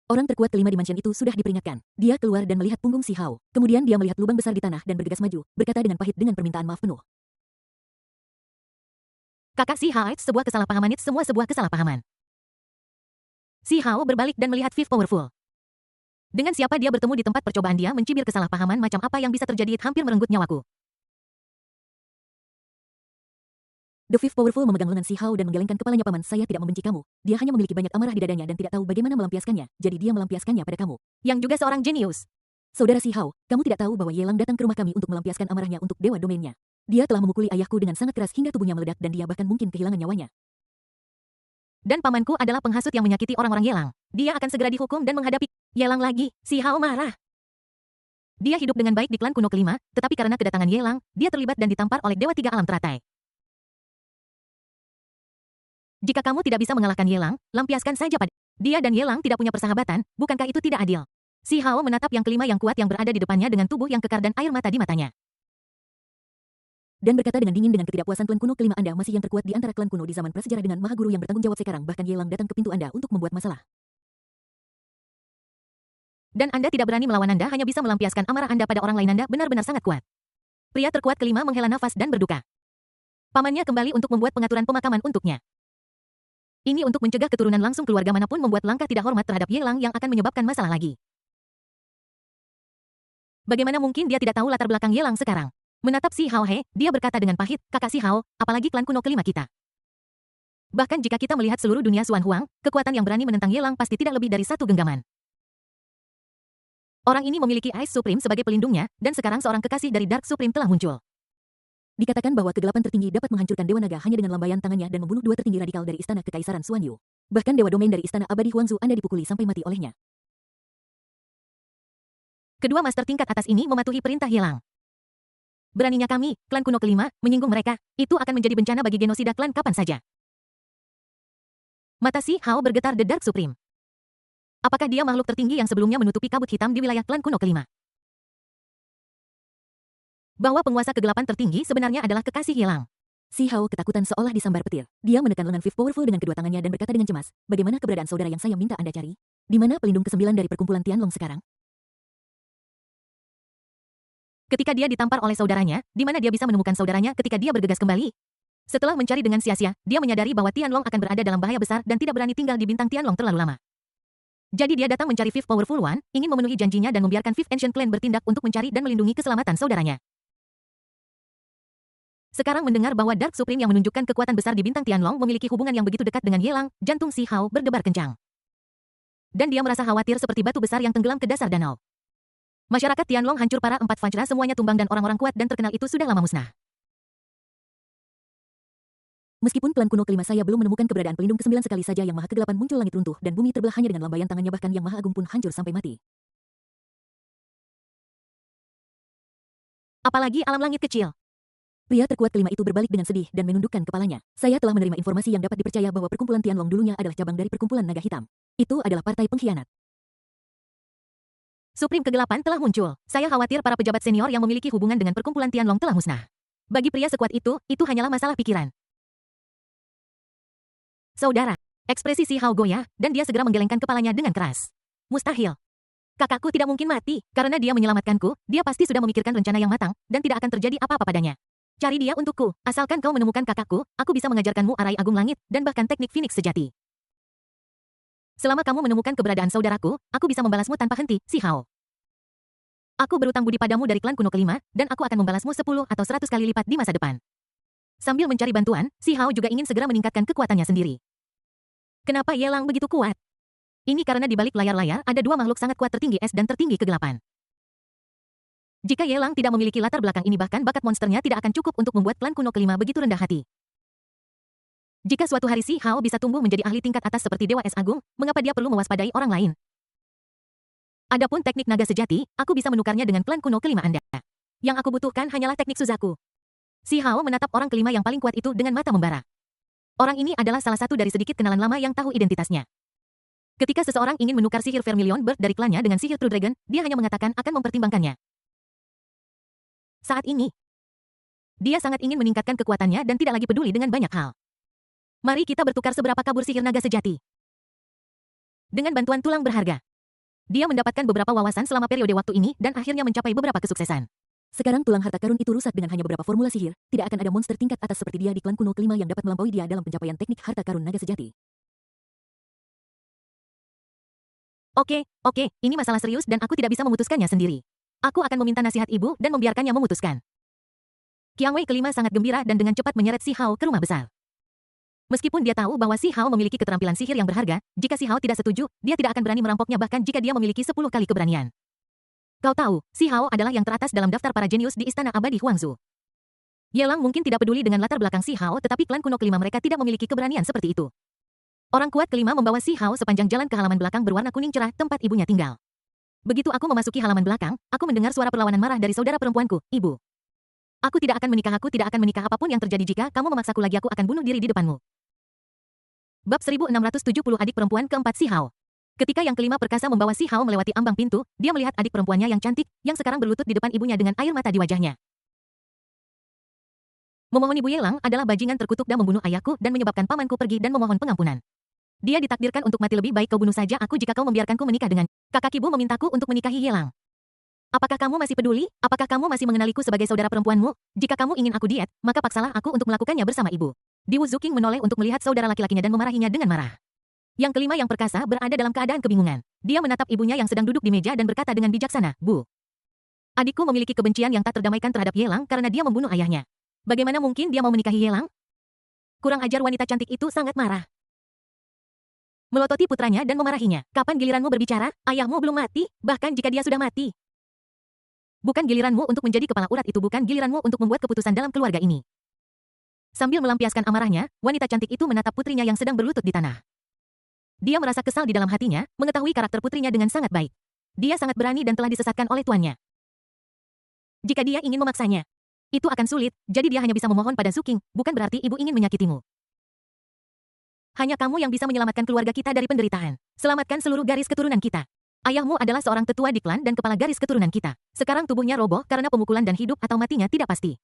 Orang terkuat kelima di mansion itu sudah diperingatkan. Dia keluar dan melihat punggung si Hao. Kemudian dia melihat lubang besar di tanah dan bergegas maju, berkata dengan pahit dengan permintaan maaf penuh. Kakak si Hao, sebuah kesalahpahaman itu semua sebuah kesalahpahaman. Si Hao berbalik dan melihat Fifth Powerful. Dengan siapa dia bertemu di tempat percobaan, dia mencibir kesalahpahaman macam apa yang bisa terjadi, hampir merenggut nyawaku. The Fifth Powerful memegang lengan si Hao dan menggelengkan kepalanya. Paman, saya tidak membenci kamu. Dia hanya memiliki banyak amarah di dadanya dan tidak tahu bagaimana melampiaskannya, jadi dia melampiaskannya pada kamu. Yang juga seorang jenius. Saudara si Hao, kamu tidak tahu bahwa Yelang datang ke rumah kami untuk melampiaskan amarahnya untuk Dewa Domainnya. Dia telah memukuli ayahku dengan sangat keras hingga tubuhnya meledak dan dia bahkan mungkin kehilangan nyawanya. Dan pamanku adalah penghasut yang menyakiti orang-orang Yelang. Dia akan segera dihukum dan menghadapi Yelang lagi. Si Hao marah. Dia hidup dengan baik di klan kuno kelima, tetapi karena kedatangan Yelang, dia terlibat dan ditampar oleh Dewa Tiga Alam Teratai. Jika kamu tidak bisa mengalahkan Yelang, lampiaskan saja pada dia dan Yelang tidak punya persahabatan, bukankah itu tidak adil? Si Hao menatap yang kelima yang kuat yang berada di depannya dengan tubuh yang kekar dan air mata di matanya. Dan berkata dengan dingin, dengan ketidakpuasan klan kuno kelima Anda masih yang terkuat di antara klan kuno di zaman prasejarah dengan Maha Guru yang bertanggung jawab sekarang, bahkan Yelang datang ke pintu Anda untuk membuat masalah. Dan Anda tidak berani melawan, Anda hanya bisa melampiaskan amarah Anda pada orang lain, Anda benar-benar sangat kuat. Pria terkuat kelima menghela nafas dan berduka. Pamannya kembali untuk membuat pengaturan pemakaman untuknya. Ini untuk mencegah keturunan langsung keluarga manapun membuat langkah tidak hormat terhadap Yelang yang akan menyebabkan masalah lagi. Bagaimana mungkin dia tidak tahu latar belakang Yelang sekarang? Menatap si Hao He, dia berkata dengan pahit, kakak si Hao, apalagi klan kuno kelima kita. Bahkan jika kita melihat seluruh dunia Xuan Huang, kekuatan yang berani menentang Yelang pasti tidak lebih dari satu genggaman. Orang ini memiliki Ice Supreme sebagai pelindungnya, dan sekarang seorang kekasih dari Dark Supreme telah muncul. Dikatakan bahwa kegelapan tertinggi dapat menghancurkan Dewa Naga hanya dengan lambaian tangannya dan membunuh dua tertinggi radikal dari Istana Kekaisaran Xuanyu. Bahkan Dewa Domain dari Istana Abadi Huangzu Anda dipukuli sampai mati olehnya. Kedua master tingkat atas ini mematuhi perintah Yelang. Beraninya kami, klan kuno kelima, menyinggung mereka, itu akan menjadi bencana bagi genosida klan kapan saja. Mata si Hao bergetar, The Dark Supreme. Apakah dia makhluk tertinggi yang sebelumnya menutupi kabut hitam di wilayah klan kuno kelima? bahwa penguasa kegelapan tertinggi sebenarnya adalah kekasih Yelang. Si Hao ketakutan seolah disambar petir. Dia menekan lengan Fifth Powerful dengan kedua tangannya dan berkata dengan cemas, bagaimana keberadaan saudara yang saya minta Anda cari? Di mana pelindung ke-9 dari perkumpulan Tianlong sekarang? Ketika dia ditampar oleh saudaranya, di mana dia bisa menemukan saudaranya ketika dia bergegas kembali? Setelah mencari dengan sia-sia, dia menyadari bahwa Tianlong akan berada dalam bahaya besar dan tidak berani tinggal di bintang Tianlong terlalu lama. Jadi dia datang mencari Fifth Powerful One, ingin memenuhi janjinya dan membiarkan Fifth Ancient Clan bertindak untuk mencari dan melindungi keselamatan saudaranya. Sekarang mendengar bahwa Dark Supreme yang menunjukkan kekuatan besar di bintang Tianlong memiliki hubungan yang begitu dekat dengan Yelang, jantung Si Hao berdebar kencang. Dan dia merasa khawatir seperti batu besar yang tenggelam ke dasar danau. Masyarakat Tianlong hancur parah, 4 Fanchra semuanya tumbang dan orang-orang kuat dan terkenal itu sudah lama musnah. Meskipun klan kuno kelima saya belum menemukan keberadaan pelindung ke-9 sekali saja yang maha kegelapan muncul langit runtuh dan bumi terbelah hanya dengan lambaian tangannya bahkan yang maha agung pun hancur sampai mati. Apalagi alam langit kecil. Pria terkuat kelima itu berbalik dengan sedih dan menundukkan kepalanya. Saya telah menerima informasi yang dapat dipercaya bahwa perkumpulan Tianlong dulunya adalah cabang dari perkumpulan naga hitam. Itu adalah partai pengkhianat. Supreme kegelapan telah muncul. Saya khawatir para pejabat senior yang memiliki hubungan dengan perkumpulan Tianlong telah musnah. Bagi pria sekuat itu hanyalah masalah pikiran. Saudara, ekspresi Si Hao goyah, dan dia segera menggelengkan kepalanya dengan keras. Mustahil. Kakakku tidak mungkin mati, karena dia menyelamatkanku, dia pasti sudah memikirkan rencana yang matang, dan tidak akan terjadi apa-apa padanya. Cari dia untukku, asalkan kau menemukan kakakku, aku bisa mengajarkanmu arai agung langit, dan bahkan teknik Phoenix sejati. Selama kamu menemukan keberadaan saudaraku, aku bisa membalasmu tanpa henti, Si Hao. Aku berutang budi padamu dari klan kuno kelima, dan aku akan membalasmu 10 atau 100 kali lipat di masa depan. Sambil mencari bantuan, Si Hao juga ingin segera meningkatkan kekuatannya sendiri. Kenapa Yelang begitu kuat? Ini karena di balik layar-layar ada dua makhluk sangat kuat tertinggi es dan tertinggi kegelapan. Jika Yelang tidak memiliki latar belakang ini bahkan bakat monsternya tidak akan cukup untuk membuat klan kuno kelima begitu rendah hati. Jika suatu hari Si Hao bisa tumbuh menjadi ahli tingkat atas seperti Dewa Es Agung, mengapa dia perlu mewaspadai orang lain? Adapun teknik naga sejati, aku bisa menukarnya dengan klan kuno kelima Anda. Yang aku butuhkan hanyalah teknik Suzaku. Si Hao menatap orang kelima yang paling kuat itu dengan mata membara. Orang ini adalah salah satu dari sedikit kenalan lama yang tahu identitasnya. Ketika seseorang ingin menukar sihir Vermilion Bird dari klannya dengan sihir True Dragon, dia hanya mengatakan akan mempertimbangkannya. Saat ini, dia sangat ingin meningkatkan kekuatannya dan tidak lagi peduli dengan banyak hal. Mari kita bertukar seberapa kabur sihir naga sejati. Dengan bantuan tulang berharga, dia mendapatkan beberapa wawasan selama periode waktu ini dan akhirnya mencapai beberapa kesuksesan. Sekarang tulang harta karun itu rusak dengan hanya beberapa formula sihir, tidak akan ada monster tingkat atas seperti dia di klan kuno kelima yang dapat melampaui dia dalam pencapaian teknik harta karun naga sejati. Oke, ini masalah serius dan aku tidak bisa memutuskannya sendiri. Aku akan meminta nasihat ibu dan membiarkannya memutuskan. Qiang Wei kelima sangat gembira dan dengan cepat menyeret Si Hao ke rumah besar. Meskipun dia tahu bahwa Si Hao memiliki keterampilan sihir yang berharga, jika Si Hao tidak setuju, dia tidak akan berani merampoknya bahkan jika dia memiliki 10 kali keberanian. Kau tahu, Si Hao adalah yang teratas dalam daftar para jenius di Istana Abadi Huangzu. Yelang mungkin tidak peduli dengan latar belakang Si Hao tetapi klan kuno kelima mereka tidak memiliki keberanian seperti itu. Orang kuat kelima membawa Si Hao sepanjang jalan ke halaman belakang berwarna kuning cerah tempat ibunya tinggal. Begitu aku memasuki halaman belakang, aku mendengar suara perlawanan marah dari saudara perempuanku, ibu. Aku tidak akan menikah apapun yang terjadi jika kamu memaksaku lagi aku akan bunuh diri di depanmu. Bab 1670 adik perempuan keempat Si Hao. Ketika yang kelima perkasa membawa Si Hao melewati ambang pintu, dia melihat adik perempuannya yang cantik, yang sekarang berlutut di depan ibunya dengan air mata di wajahnya. Memohon Ibu Yelang adalah bajingan terkutuk dan membunuh ayahku dan menyebabkan pamanku pergi dan memohon pengampunan. Dia ditakdirkan untuk mati lebih baik kau bunuh saja aku jika kau membiarkanku menikah dengan kakak ibu memintaku untuk menikahi Yelang. Apakah kamu masih peduli? Apakah kamu masih mengenaliku sebagai saudara perempuanmu? Jika kamu ingin aku diet, maka paksalah aku untuk melakukannya bersama ibu. Diwu Zuking menoleh untuk melihat saudara laki-lakinya dan memarahinya dengan marah. Yang kelima yang perkasa berada dalam keadaan kebingungan. Dia menatap ibunya yang sedang duduk di meja dan berkata dengan bijaksana, Bu. Adikku memiliki kebencian yang tak terdamaikan terhadap Yelang karena dia membunuh ayahnya. Bagaimana mungkin dia mau menikahi Yelang? Kurang ajar wanita cantik itu sangat marah. Melototi putranya dan memarahinya. Kapan giliranmu berbicara? Ayahmu belum mati, bahkan jika dia sudah mati. Bukan giliranmu untuk menjadi kepala urat itu bukan giliranmu untuk membuat keputusan dalam keluarga ini. Sambil melampiaskan amarahnya, wanita cantik itu menatap putrinya yang sedang berlutut di tanah. Dia merasa kesal di dalam hatinya, mengetahui karakter putrinya dengan sangat baik. Dia sangat berani dan telah disesatkan oleh tuannya. Jika dia ingin memaksanya, itu akan sulit, jadi dia hanya bisa memohon pada Zuking, bukan berarti ibu ingin menyakitimu. Hanya kamu yang bisa menyelamatkan keluarga kita dari penderitaan. Selamatkan seluruh garis keturunan kita. Ayahmu adalah seorang tetua di klan dan kepala garis keturunan kita. Sekarang tubuhnya roboh karena pemukulan dan hidup atau matinya tidak pasti.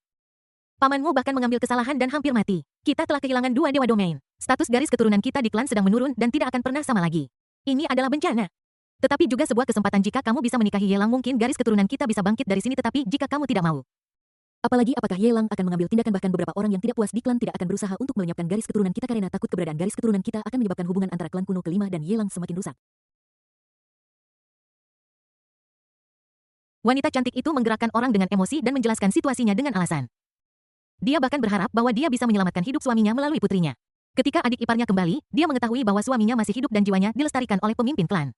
Pamanmu bahkan mengambil kesalahan dan hampir mati. Kita telah kehilangan dua dewa domain. Status garis keturunan kita di klan sedang menurun dan tidak akan pernah sama lagi. Ini adalah bencana. Tetapi juga sebuah kesempatan jika kamu bisa menikahi Yelang, mungkin garis keturunan kita bisa bangkit dari sini, tetapi jika kamu tidak mau. Apalagi apakah Yelang akan mengambil tindakan, bahkan beberapa orang yang tidak puas di klan tidak akan berusaha untuk melenyapkan garis keturunan kita karena takut keberadaan garis keturunan kita akan menyebabkan hubungan antara klan kuno kelima dan Yelang semakin rusak. Wanita cantik itu menggerakkan orang dengan emosi dan menjelaskan situasinya dengan alasan. Dia bahkan berharap bahwa dia bisa menyelamatkan hidup suaminya melalui putrinya. Ketika adik iparnya kembali, dia mengetahui bahwa suaminya masih hidup dan jiwanya dilestarikan oleh pemimpin klan.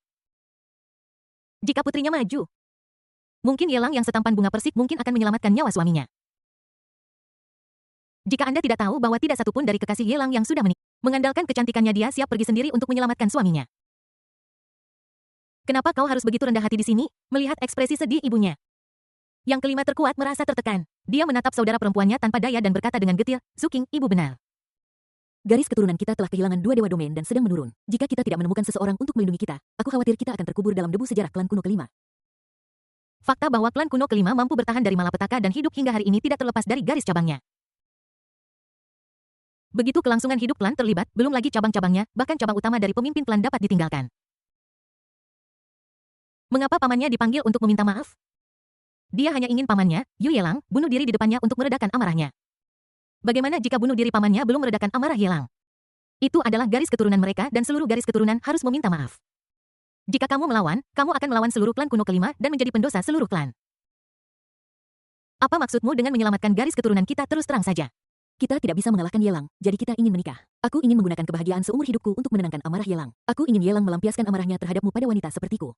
Jika putrinya maju, mungkin Yelang yang setampan bunga persik mungkin akan menyelamatkan nyawa suaminya. Jika Anda tidak tahu bahwa tidak satupun dari kekasih Yelang yang sudah menikah, mengandalkan kecantikannya dia siap pergi sendiri untuk menyelamatkan suaminya. Kenapa kau harus begitu rendah hati di sini? Melihat ekspresi sedih ibunya. Yang kelima terkuat merasa tertekan. Dia menatap saudara perempuannya tanpa daya dan berkata dengan getir, Suking, ibu benar. Garis keturunan kita telah kehilangan dua dewa domain dan sedang menurun. Jika kita tidak menemukan seseorang untuk melindungi kita, aku khawatir kita akan terkubur dalam debu sejarah klan kuno kelima. Fakta bahwa klan kuno kelima mampu bertahan dari malapetaka dan hidup hingga hari ini tidak terlepas dari garis cabangnya. Begitu kelangsungan hidup klan terlibat, belum lagi cabang-cabangnya, bahkan cabang utama dari pemimpin klan dapat ditinggalkan. Mengapa pamannya dipanggil untuk meminta maaf? Dia hanya ingin pamannya, Yu Yelang, bunuh diri di depannya untuk meredakan amarahnya. Bagaimana jika bunuh diri pamannya belum meredakan amarah Yelang? Itu adalah garis keturunan mereka dan seluruh garis keturunan harus meminta maaf. Jika kamu melawan, kamu akan melawan seluruh klan kuno kelima dan menjadi pendosa seluruh klan. Apa maksudmu dengan menyelamatkan garis keturunan kita? Terus terang saja. Kita tidak bisa mengalahkan Yelang, jadi kita ingin menikah. Aku ingin menggunakan kebahagiaan seumur hidupku untuk menenangkan amarah Yelang. Aku ingin Yelang melampiaskan amarahnya terhadapmu pada wanita sepertiku.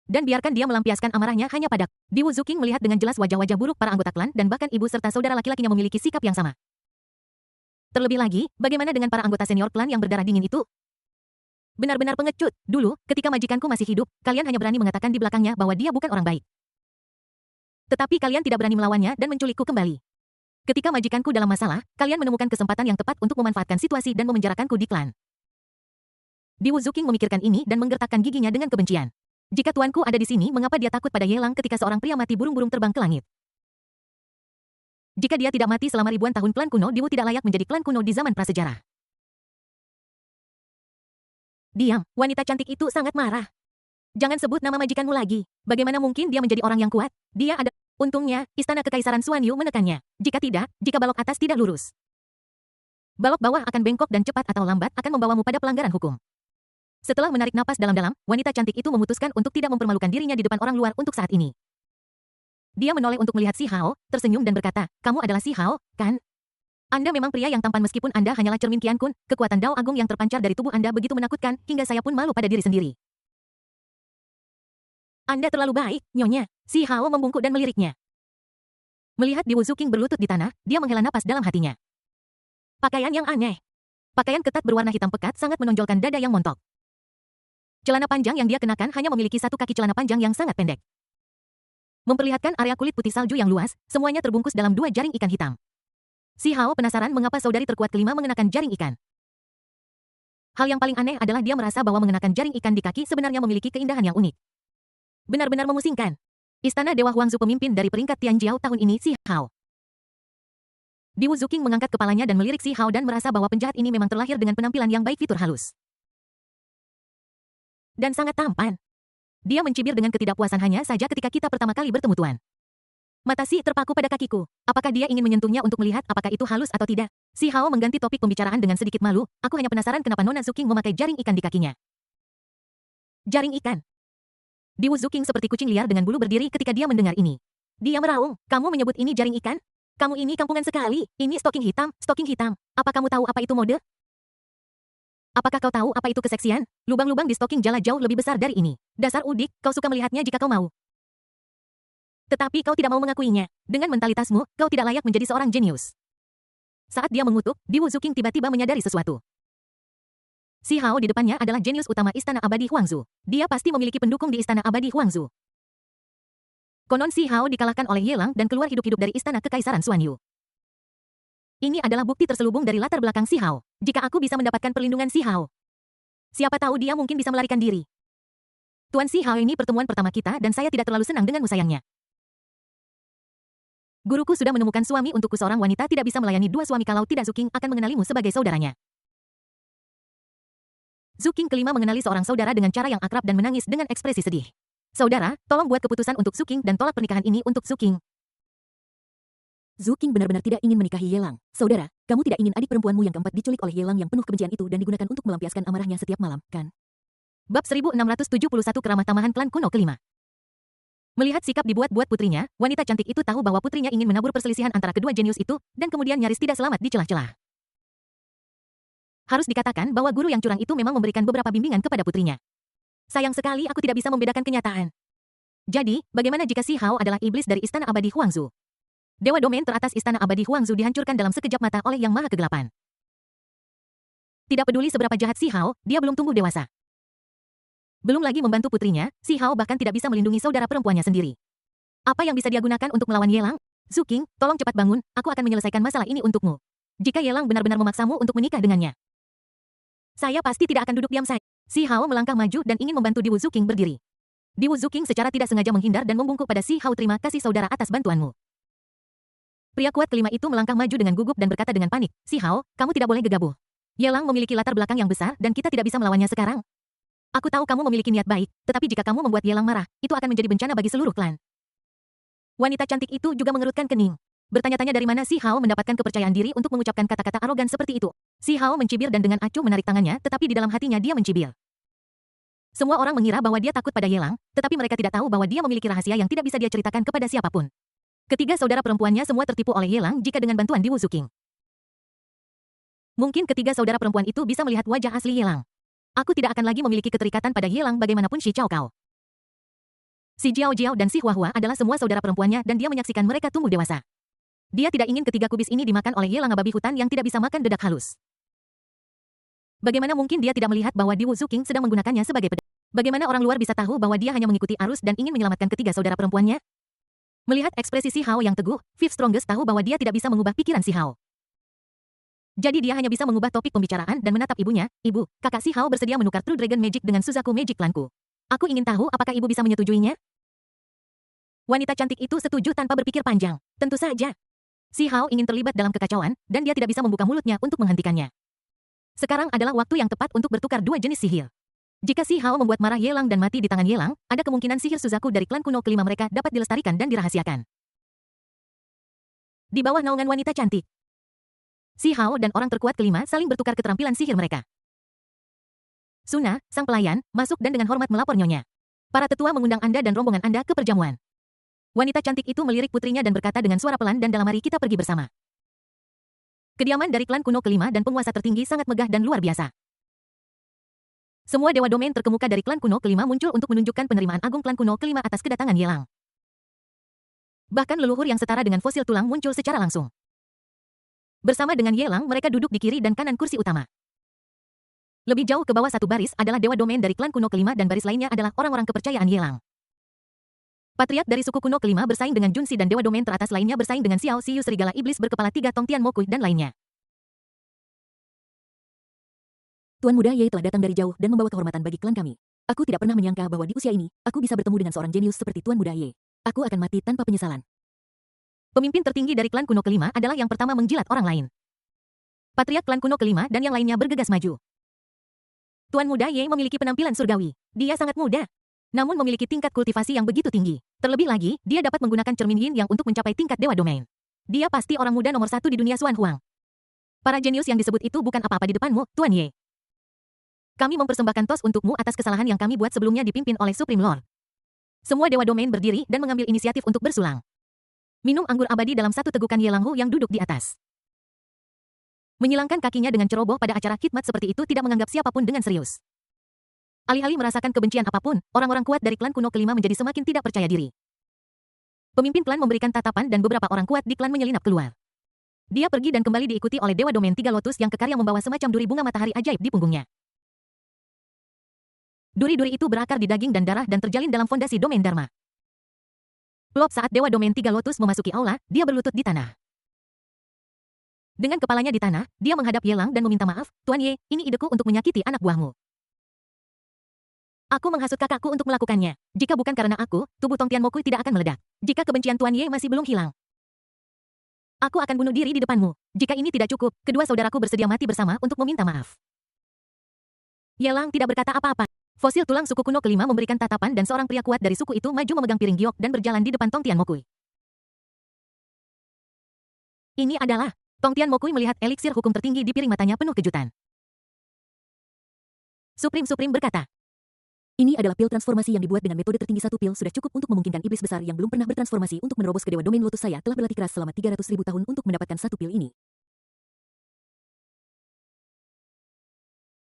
Dan biarkan dia melampiaskan amarahnya hanya padaku. Di Wu Zuking melihat dengan jelas wajah-wajah buruk para anggota klan dan bahkan ibu serta saudara laki-lakinya memiliki sikap yang sama. Terlebih lagi, bagaimana dengan para anggota senior klan yang berdarah dingin itu? Benar-benar pengecut. Dulu, ketika majikanku masih hidup, kalian hanya berani mengatakan di belakangnya bahwa dia bukan orang baik. Tetapi kalian tidak berani melawannya dan menculikku kembali. Ketika majikanku dalam masalah, kalian menemukan kesempatan yang tepat untuk memanfaatkan situasi dan memenjarakanku di klan. Di Wu Zuking memikirkan ini dan menggertakkan giginya dengan kebencian. Jika tuanku ada di sini, mengapa dia takut pada Yelang ketika seorang pria mati burung-burung terbang ke langit? Jika dia tidak mati selama ribuan tahun, klan kuno Diwu tidak layak menjadi klan kuno di zaman prasejarah. Diam, wanita cantik itu sangat marah. Jangan sebut nama majikanmu lagi. Bagaimana mungkin dia menjadi orang yang kuat? Dia ada... Untungnya, istana kekaisaran Xuanyu menekannya. Jika tidak, jika balok atas tidak lurus, balok bawah akan bengkok dan cepat atau lambat akan membawamu pada pelanggaran hukum. Setelah menarik napas dalam-dalam, wanita cantik itu memutuskan untuk tidak mempermalukan dirinya di depan orang luar untuk saat ini. Dia menoleh untuk melihat Si Hao, tersenyum dan berkata, kamu adalah Si Hao, kan? Anda memang pria yang tampan meskipun Anda hanyalah cermin Qian Kun, kekuatan Dao Agung yang terpancar dari tubuh Anda begitu menakutkan, hingga saya pun malu pada diri sendiri. Anda terlalu baik, Nyonya. Si Hao membungkuk dan meliriknya. Melihat Di Wu Zuking berlutut di tanah, dia menghela napas dalam hatinya. Pakaian yang aneh. Pakaian ketat berwarna hitam pekat sangat menonjolkan dada yang montok. Celana panjang yang dia kenakan hanya memiliki satu kaki celana panjang yang sangat pendek. Memperlihatkan area kulit putih salju yang luas, semuanya terbungkus dalam dua jaring ikan hitam. Si Hao penasaran mengapa saudari terkuat kelima mengenakan jaring ikan. Hal yang paling aneh adalah dia merasa bahwa mengenakan jaring ikan di kaki sebenarnya memiliki keindahan yang unik. Benar-benar memusingkan. Istana Dewa Huangzu pemimpin dari peringkat Tianjiao tahun ini Si Hao. Di Wu Zuking mengangkat kepalanya dan melirik Si Hao dan merasa bahwa penjahat ini memang terlahir dengan penampilan yang baik, fitur halus. Dan sangat tampan. Dia mencibir dengan ketidakpuasan hanya saja ketika kita pertama kali bertemu tuan. Mata Si terpaku pada kakiku. Apakah dia ingin menyentuhnya untuk melihat apakah itu halus atau tidak? Si Hao mengganti topik pembicaraan dengan sedikit malu. Aku hanya penasaran kenapa Nona Zuking memakai jaring ikan di kakinya. Jaring ikan. Di Wu Zuking seperti kucing liar dengan bulu berdiri ketika dia mendengar ini. Dia meraung, kamu menyebut ini jaring ikan? Kamu ini kampungan sekali, ini stocking hitam, stocking hitam. Apa kamu tahu apa itu mode? Apakah kau tahu apa itu keseksian? Lubang-lubang di stocking jala jauh lebih besar dari ini. Dasar udik, kau suka melihatnya jika kau mau. Tetapi kau tidak mau mengakuinya. Dengan mentalitasmu, kau tidak layak menjadi seorang jenius. Saat dia mengutuk, Di Wu Zuking tiba-tiba menyadari sesuatu. Si Hao di depannya adalah jenius utama Istana Abadi Huangzu. Dia pasti memiliki pendukung di Istana Abadi Huangzu. Konon Si Hao dikalahkan oleh Yelang dan keluar hidup-hidup dari Istana Kekaisaran Xuanyu. Ini adalah bukti terselubung dari latar belakang Si Hao. Jika aku bisa mendapatkan perlindungan Si Hao, siapa tahu dia mungkin bisa melarikan diri. Tuan Si Hao, ini pertemuan pertama kita dan saya tidak terlalu senang denganmu sayangnya. Guruku sudah menemukan suami untukku. Seorang wanita tidak bisa melayani dua suami kalau tidak Zuking akan mengenalimu sebagai saudaranya. Zuking kelima mengenali seorang saudara dengan cara yang akrab dan menangis dengan ekspresi sedih. Saudara, tolong buat keputusan untuk Zuking dan tolak pernikahan ini untuk Zuking. Zuking benar-benar tidak ingin menikahi Yelang. Saudara, kamu tidak ingin adik perempuanmu yang keempat diculik oleh Yelang yang penuh kebencian itu dan digunakan untuk melampiaskan amarahnya setiap malam, kan? Bab 1671 Keramah Tamahan Klan Kuno kelima. Melihat sikap dibuat-buat putrinya, wanita cantik itu tahu bahwa putrinya ingin menabur perselisihan antara kedua jenius itu, dan kemudian nyaris tidak selamat di celah-celah. Harus dikatakan bahwa guru yang curang itu memang memberikan beberapa bimbingan kepada putrinya. Sayang sekali aku tidak bisa membedakan kenyataan. Jadi, bagaimana jika Si Hao adalah iblis dari Istana Abadi Huangzu? Dewa domain teratas Istana Abadi Huangzu dihancurkan dalam sekejap mata oleh Yang Maha Kegelapan. Tidak peduli seberapa jahat Si Hao, dia belum tumbuh dewasa. Belum lagi membantu putrinya, Si Hao bahkan tidak bisa melindungi saudara perempuannya sendiri. Apa yang bisa dia gunakan untuk melawan Yelang? Zuking, tolong cepat bangun, aku akan menyelesaikan masalah ini untukmu. Jika Yelang benar-benar memaksamu untuk menikah dengannya, saya pasti tidak akan duduk diam saja. Si Hao melangkah maju dan ingin membantu Diwu Zuking berdiri. Diwu Zuking secara tidak sengaja menghindar dan membungkuk pada Si Hao. Terima kasih saudara atas bantuanmu. Pria kuat kelima itu melangkah maju dengan gugup dan berkata dengan panik, Si Hao, kamu tidak boleh gegabah. Yelang memiliki latar belakang yang besar dan kita tidak bisa melawannya sekarang. Aku tahu kamu memiliki niat baik, tetapi jika kamu membuat Yelang marah, itu akan menjadi bencana bagi seluruh klan. Wanita cantik itu juga mengerutkan kening. Bertanya-tanya dari mana Si Hao mendapatkan kepercayaan diri untuk mengucapkan kata-kata arogan seperti itu. Si Hao mencibir dan dengan acuh menarik tangannya, tetapi di dalam hatinya dia mencibir. Semua orang mengira bahwa dia takut pada Yelang, tetapi mereka tidak tahu bahwa dia memiliki rahasia yang tidak bisa dia ceritakan kepada siapapun. Ketiga saudara perempuannya semua tertipu oleh Yelang jika dengan bantuan Diwu Zuking. Mungkin ketiga saudara perempuan itu bisa melihat wajah asli Yelang. Aku tidak akan lagi memiliki keterikatan pada Yelang bagaimanapun Shi Chao Kao. Si Jiao Jiao dan si Hua Hua adalah semua saudara perempuannya dan dia menyaksikan mereka tumbuh dewasa. Dia tidak ingin ketiga kubis ini dimakan oleh Yelang babi hutan yang tidak bisa makan dedak halus. Bagaimana mungkin dia tidak melihat bahwa Diwu Zuking sedang menggunakannya sebagai pedang? Bagaimana orang luar bisa tahu bahwa dia hanya mengikuti arus dan ingin menyelamatkan ketiga saudara perempuannya? Melihat ekspresi Si Hao yang teguh, Fifth Strongest tahu bahwa dia tidak bisa mengubah pikiran Si Hao. Jadi dia hanya bisa mengubah topik pembicaraan dan menatap ibunya. Ibu, kakak Si Hao bersedia menukar True Dragon Magic dengan Suzaku Magic klanku. Aku ingin tahu apakah ibu bisa menyetujuinya? Wanita cantik itu setuju tanpa berpikir panjang. Tentu saja. Si Hao ingin terlibat dalam kekacauan, dan dia tidak bisa membuka mulutnya untuk menghentikannya. Sekarang adalah waktu yang tepat untuk bertukar dua jenis sihir. Jika Si Hao membuat marah Yelang dan mati di tangan Yelang, ada kemungkinan sihir Suzaku dari klan kuno kelima mereka dapat dilestarikan dan dirahasiakan. Di bawah naungan wanita cantik, Si Hao dan orang terkuat kelima saling bertukar keterampilan sihir mereka. Suna, sang pelayan, masuk dan dengan hormat melapor nyonya. Para tetua mengundang Anda dan rombongan Anda ke perjamuan. Wanita cantik itu melirik putrinya dan berkata dengan suara pelan dan dalam, mari kita pergi bersama. Kediaman dari klan kuno kelima dan penguasa tertinggi sangat megah dan luar biasa. Semua dewa domain terkemuka dari klan kuno kelima muncul untuk menunjukkan penerimaan agung klan kuno kelima atas kedatangan Yelang. Bahkan leluhur yang setara dengan fosil tulang muncul secara langsung. Bersama dengan Yelang, mereka duduk di kiri dan kanan kursi utama. Lebih jauh ke bawah satu baris adalah dewa domain dari klan kuno kelima dan baris lainnya adalah orang-orang kepercayaan Yelang. Patriark dari suku kuno kelima bersaing dengan Junsi dan dewa domain teratas lainnya bersaing dengan Xiao Xiu serigala iblis berkepala 3 Tong Tian Mokui dan lainnya. Tuan muda Ye telah datang dari jauh dan membawa kehormatan bagi klan kami. Aku tidak pernah menyangka bahwa di usia ini, aku bisa bertemu dengan seorang jenius seperti Tuan muda Ye. Aku akan mati tanpa penyesalan. Pemimpin tertinggi dari klan kuno kelima adalah yang pertama menjilat orang lain. Patriark klan kuno kelima dan yang lainnya bergegas maju. Tuan muda Ye memiliki penampilan surgawi. Dia sangat muda, namun memiliki tingkat kultivasi yang begitu tinggi. Terlebih lagi, dia dapat menggunakan cermin yin yang untuk mencapai tingkat dewa domain. Dia pasti orang muda nomor 1 di dunia Xuan Huang. Para jenius yang disebut itu bukan apa-apa di depanmu, Tuan Ye. Kami mempersembahkan tos untukmu atas kesalahan yang kami buat sebelumnya dipimpin oleh Supreme Lord. Semua dewa domain berdiri dan mengambil inisiatif untuk bersulang. Minum anggur abadi dalam satu tegukan Ye Langhu yang duduk di atas. Menyilangkan kakinya dengan ceroboh pada acara khidmat seperti itu tidak menganggap siapapun dengan serius. Alih-alih merasakan kebencian apapun, orang-orang kuat dari klan kuno kelima menjadi semakin tidak percaya diri. Pemimpin klan memberikan tatapan dan beberapa orang kuat di klan menyelinap keluar. Dia pergi dan kembali diikuti oleh dewa domain 3 lotus yang kekar yang membawa semacam duri bunga matahari ajaib di punggungnya. Duri-duri itu berakar di daging dan darah dan terjalin dalam fondasi domain Dharma. Plop, saat dewa domain 3 lotus memasuki aula, dia berlutut di tanah. Dengan kepalanya di tanah, dia menghadap Yelang dan meminta maaf, Tuan Ye, ini ideku untuk menyakiti anak buahmu. Aku menghasut kakakku untuk melakukannya. Jika bukan karena aku, tubuh Tong Tianmokui tidak akan meledak. Jika kebencian Tuan Ye masih belum hilang, aku akan bunuh diri di depanmu. Jika ini tidak cukup, kedua saudaraku bersedia mati bersama untuk meminta maaf. Ye Lang tidak berkata apa-apa. Fosil tulang suku kuno kelima memberikan tatapan dan seorang pria kuat dari suku itu maju memegang piring giok dan berjalan di depan Tong Tianmokui. Ini adalah... Tong Tianmokui melihat eliksir hukum tertinggi di piring matanya penuh kejutan. Supreme berkata, ini adalah pil transformasi yang dibuat dengan metode tertinggi. Satu pil sudah cukup untuk memungkinkan iblis besar yang belum pernah bertransformasi untuk menerobos ke Dewa Domain Lotus. Saya telah berlatih keras selama 300.000 tahun untuk mendapatkan satu pil ini.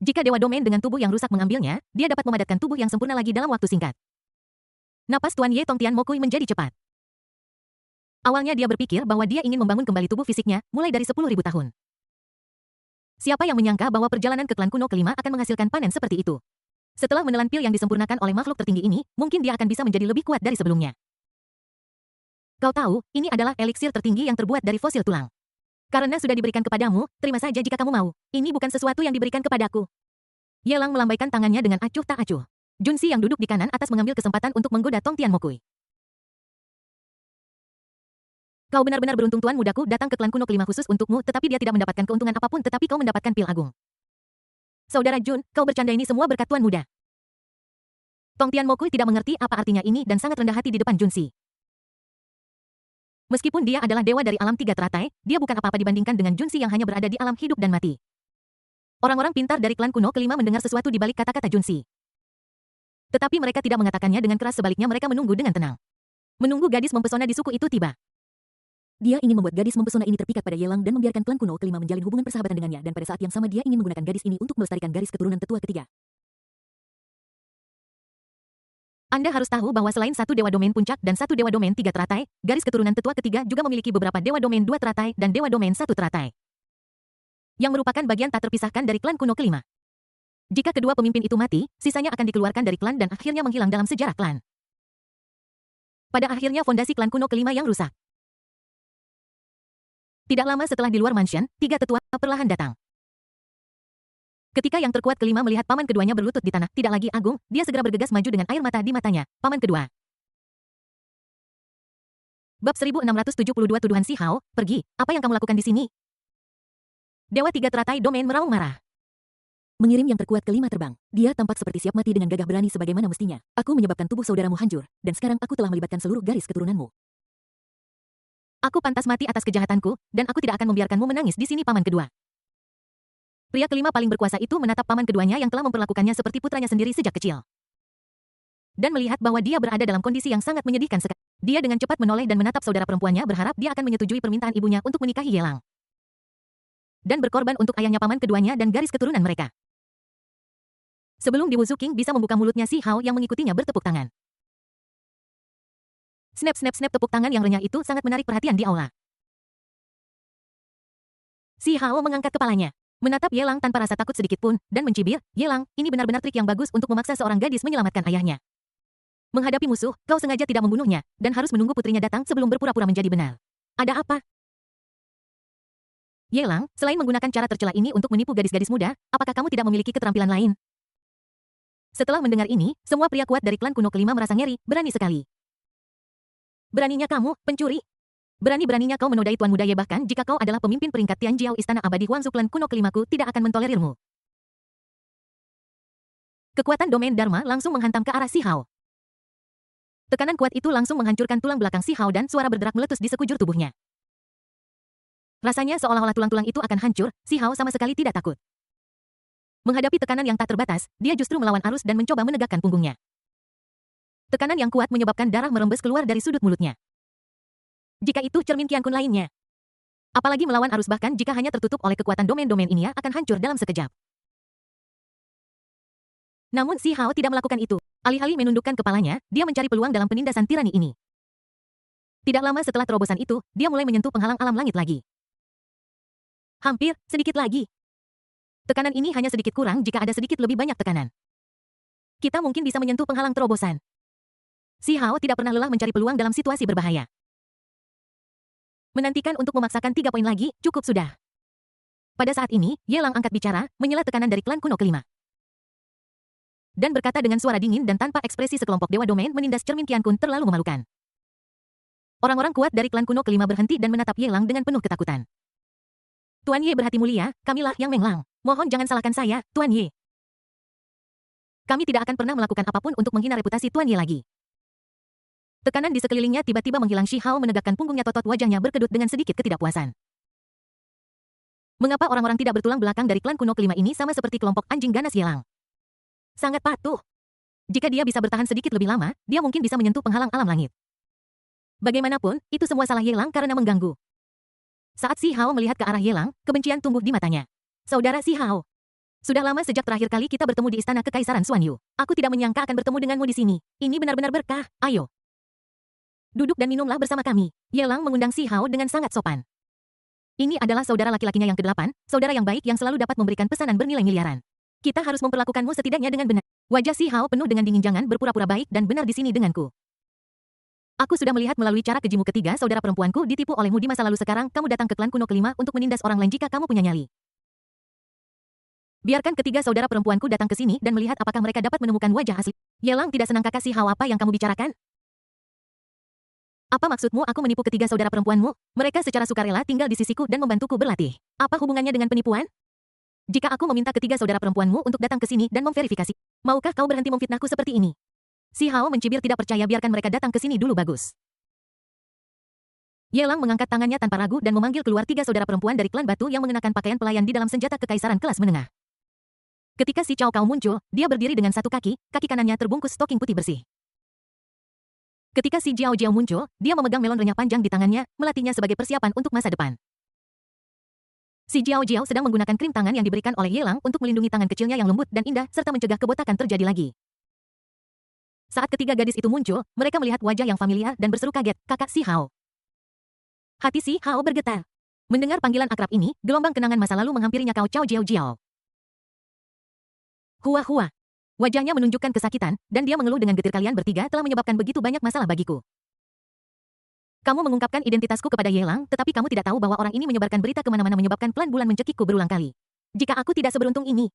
jika Dewa Domain dengan tubuh yang rusak mengambilnya, dia dapat memadatkan tubuh yang sempurna lagi dalam waktu singkat. Napas Tuan Ye Tong Tianmokui menjadi cepat. Awalnya dia berpikir bahwa dia ingin membangun kembali tubuh fisiknya, mulai dari 10.000 tahun. Siapa yang menyangka bahwa perjalanan ke klan kuno kelima akan menghasilkan panen seperti itu? Setelah menelan pil yang disempurnakan oleh makhluk tertinggi ini, mungkin dia akan bisa menjadi lebih kuat dari sebelumnya. Kau tahu, ini adalah eliksir tertinggi yang terbuat dari fosil tulang. Karena sudah diberikan kepadamu, terima saja jika kamu mau. Ini bukan sesuatu yang diberikan kepadaku. Ye Lang melambaikan tangannya dengan acuh tak acuh. Junsi yang duduk di kanan atas mengambil kesempatan untuk menggoda Tong Tianmokui. Kau benar-benar beruntung, tuan mudaku datang ke klan kuno kelima khusus untukmu, tetapi dia tidak mendapatkan keuntungan apapun, tetapi kau mendapatkan pil agung. Saudara Jun, kau bercanda, ini semua berkat tuan muda. Tong Tianmokui tidak mengerti apa artinya ini dan sangat rendah hati di depan Junsi. Meskipun dia adalah dewa dari alam tiga teratai, dia bukan apa-apa dibandingkan dengan Junsi yang hanya berada di alam hidup dan mati. Orang-orang pintar dari klan kuno kelima mendengar sesuatu di balik kata-kata Junsi. Tetapi mereka tidak mengatakannya dengan keras, sebaliknya mereka menunggu dengan tenang. Menunggu gadis mempesona di suku itu tiba. Dia ingin membuat gadis mempesona ini terpikat pada Ye Lang dan membiarkan klan kuno kelima menjalin hubungan persahabatan dengannya, dan pada saat yang sama dia ingin menggunakan gadis ini untuk melestarikan garis keturunan tetua ketiga. Anda harus tahu bahwa selain satu dewa domain puncak dan satu dewa domain tiga teratai, garis keturunan tetua ketiga juga memiliki beberapa dewa domain dua teratai dan dewa domain satu teratai, yang merupakan bagian tak terpisahkan dari klan kuno kelima. Jika kedua pemimpin itu mati, sisanya akan dikeluarkan dari klan dan akhirnya menghilang dalam sejarah klan. Pada akhirnya fondasi klan kuno kelima yang rusak. Tidak lama setelah di luar mansion, tiga tetua perlahan datang. Ketika yang terkuat kelima melihat paman keduanya berlutut di tanah, tidak lagi agung, dia segera bergegas maju dengan air mata di matanya. Paman kedua. Bab 1672 Tuduhan Si Hao, pergi, apa yang kamu lakukan di sini? Dewa tiga teratai domain meraung marah. Mengirim yang terkuat kelima terbang. Dia tampak seperti siap mati dengan gagah berani sebagaimana mestinya. Aku menyebabkan tubuh saudaramu hancur, dan sekarang aku telah melibatkan seluruh garis keturunanmu. Aku pantas mati atas kejahatanku, dan aku tidak akan membiarkanmu menangis di sini, paman kedua. Pria kelima paling berkuasa itu menatap paman keduanya yang telah memperlakukannya seperti putranya sendiri sejak kecil. Dan melihat bahwa dia berada dalam kondisi yang sangat menyedihkan sekali. Dia dengan cepat menoleh dan menatap saudara perempuannya, berharap dia akan menyetujui permintaan ibunya untuk menikahi Ye Lang. Dan berkorban untuk ayahnya, paman keduanya dan garis keturunan mereka. Sebelum Di Wuzhu King bisa membuka mulutnya, Si Hao yang mengikutinya bertepuk tangan. Snap snap snap, tepuk tangan yang renyah itu sangat menarik perhatian di aula. Si Hao mengangkat kepalanya, menatap Ye Lang tanpa rasa takut sedikit pun, dan mencibir, Ye Lang, ini benar-benar trik yang bagus untuk memaksa seorang gadis menyelamatkan ayahnya. Menghadapi musuh, kau sengaja tidak membunuhnya, dan harus menunggu putrinya datang sebelum berpura-pura menjadi benar. Ada apa? Ye Lang, selain menggunakan cara tercela ini untuk menipu gadis-gadis muda, apakah kamu tidak memiliki keterampilan lain? Setelah mendengar ini, semua pria kuat dari klan kuno kelima merasa ngeri, berani sekali. Beraninya kamu, pencuri? Berani-beraninya kau menodai Tuan Muda Ye, bahkan jika kau adalah pemimpin peringkat Tianjiao Istana Abadi Huangzu, klan kuno kelimaku tidak akan mentolerirmu. Kekuatan domain Dharma langsung menghantam ke arah Si Hao. Tekanan kuat itu langsung menghancurkan tulang belakang Si Hao dan suara berderak meletus di sekujur tubuhnya. Rasanya seolah-olah tulang-tulang itu akan hancur, Si Hao sama sekali tidak takut. Menghadapi tekanan yang tak terbatas, dia justru melawan arus dan mencoba menegakkan punggungnya. Tekanan yang kuat menyebabkan darah merembes keluar dari sudut mulutnya. Jika itu cermin Qian Kun lainnya. Apalagi melawan arus, bahkan jika hanya tertutup oleh kekuatan domain-domain ini akan hancur dalam sekejap. Namun Si Hao tidak melakukan itu. Alih-alih menundukkan kepalanya, dia mencari peluang dalam penindasan tirani ini. Tidak lama setelah terobosan itu, dia mulai menyentuh penghalang alam langit lagi. Hampir, sedikit lagi. Tekanan ini hanya sedikit kurang jika ada sedikit lebih banyak tekanan. Kita mungkin bisa menyentuh penghalang terobosan. Si Hao tidak pernah lelah mencari peluang dalam situasi berbahaya. Menantikan untuk memaksakan 3 poin lagi, cukup sudah. Pada saat ini, Ye Lang angkat bicara, menyela tekanan dari klan kuno kelima. Dan berkata dengan suara dingin dan tanpa ekspresi sekelompok dewa domain menindas cermin Qian Kun terlalu memalukan. Orang-orang kuat dari klan kuno kelima berhenti dan menatap Ye Lang dengan penuh ketakutan. Tuan Ye berhati mulia, kamilah yang Menglang. Mohon jangan salahkan saya, Tuan Ye. Kami tidak akan pernah melakukan apapun untuk menghina reputasi Tuan Ye lagi. Tekanan di sekelilingnya tiba-tiba menghilang. Shi Hao menegakkan punggungnya, totot wajahnya berkedut dengan sedikit ketidakpuasan. Mengapa orang-orang tidak bertulang belakang dari klan kuno kelima ini sama seperti kelompok anjing ganas Ye Lang? Sangat patuh. Jika dia bisa bertahan sedikit lebih lama, dia mungkin bisa menyentuh penghalang alam langit. Bagaimanapun, itu semua salah Ye Lang karena mengganggu. Saat Shi Hao melihat ke arah Ye Lang, kebencian tumbuh di matanya. Saudara Shi Hao. Sudah lama sejak terakhir kali kita bertemu di Istana Kekaisaran Xuan Yu. Aku tidak menyangka akan bertemu denganmu di sini. Ini benar-benar berkah, ayo. Duduk dan minumlah bersama kami. Ye Lang mengundang Shi Hao dengan sangat sopan. Ini adalah saudara laki-lakinya yang ke-8, saudara yang baik yang selalu dapat memberikan pesanan bernilai miliaran. Kita harus memperlakukanmu setidaknya dengan benar. Wajah Shi Hao penuh dengan dingin. Jangan berpura-pura baik dan benar di sini denganku. Aku sudah melihat melalui cara kejimu ketiga saudara perempuanku ditipu olehmu di masa lalu. Sekarang kamu datang ke klan kuno kelima untuk menindas orang lain jika kamu punya nyali. Biarkan ketiga saudara perempuanku datang ke sini dan melihat apakah mereka dapat menemukan wajah asli. Ye Lang tidak senang. Kakak Shi Hao, apa yang kamu bicarakan? Apa maksudmu aku menipu ketiga saudara perempuanmu? Mereka secara sukarela tinggal di sisiku dan membantuku berlatih. Apa hubungannya dengan penipuan? Jika aku meminta ketiga saudara perempuanmu untuk datang ke sini dan memverifikasi, maukah kau berhenti memfitnahku seperti ini? Shi Hao mencibir tidak percaya. Biarkan mereka datang ke sini dulu, bagus. Ye Lang mengangkat tangannya tanpa ragu dan memanggil keluar tiga saudara perempuan dari klan batu yang mengenakan pakaian pelayan di dalam senjata kekaisaran kelas menengah. Ketika si Cao Cao muncul, dia berdiri dengan satu kaki kanannya terbungkus stoking putih bersih. Ketika si Jiao Jiao muncul, dia memegang melon renyah panjang di tangannya, melatihnya sebagai persiapan untuk masa depan. Si Jiao Jiao sedang menggunakan krim tangan yang diberikan oleh Ye Lang untuk melindungi tangan kecilnya yang lembut dan indah serta mencegah kebotakan terjadi lagi. Saat ketiga gadis itu muncul, mereka melihat wajah yang familiar dan berseru kaget, kakak Shi Hao. Hati Shi Hao bergetar. Mendengar panggilan akrab ini, gelombang kenangan masa lalu menghampirinya. Kau Cao Jiao Jiao. Hua hua. Wajahnya menunjukkan kesakitan, dan dia mengeluh dengan getir. Kalian bertiga telah menyebabkan begitu banyak masalah bagiku. Kamu mengungkapkan identitasku kepada Ye Lang, tetapi kamu tidak tahu bahwa orang ini menyebarkan berita kemana-mana menyebabkan Klan Bulan mencekikku berulang kali. Jika aku tidak seberuntung ini,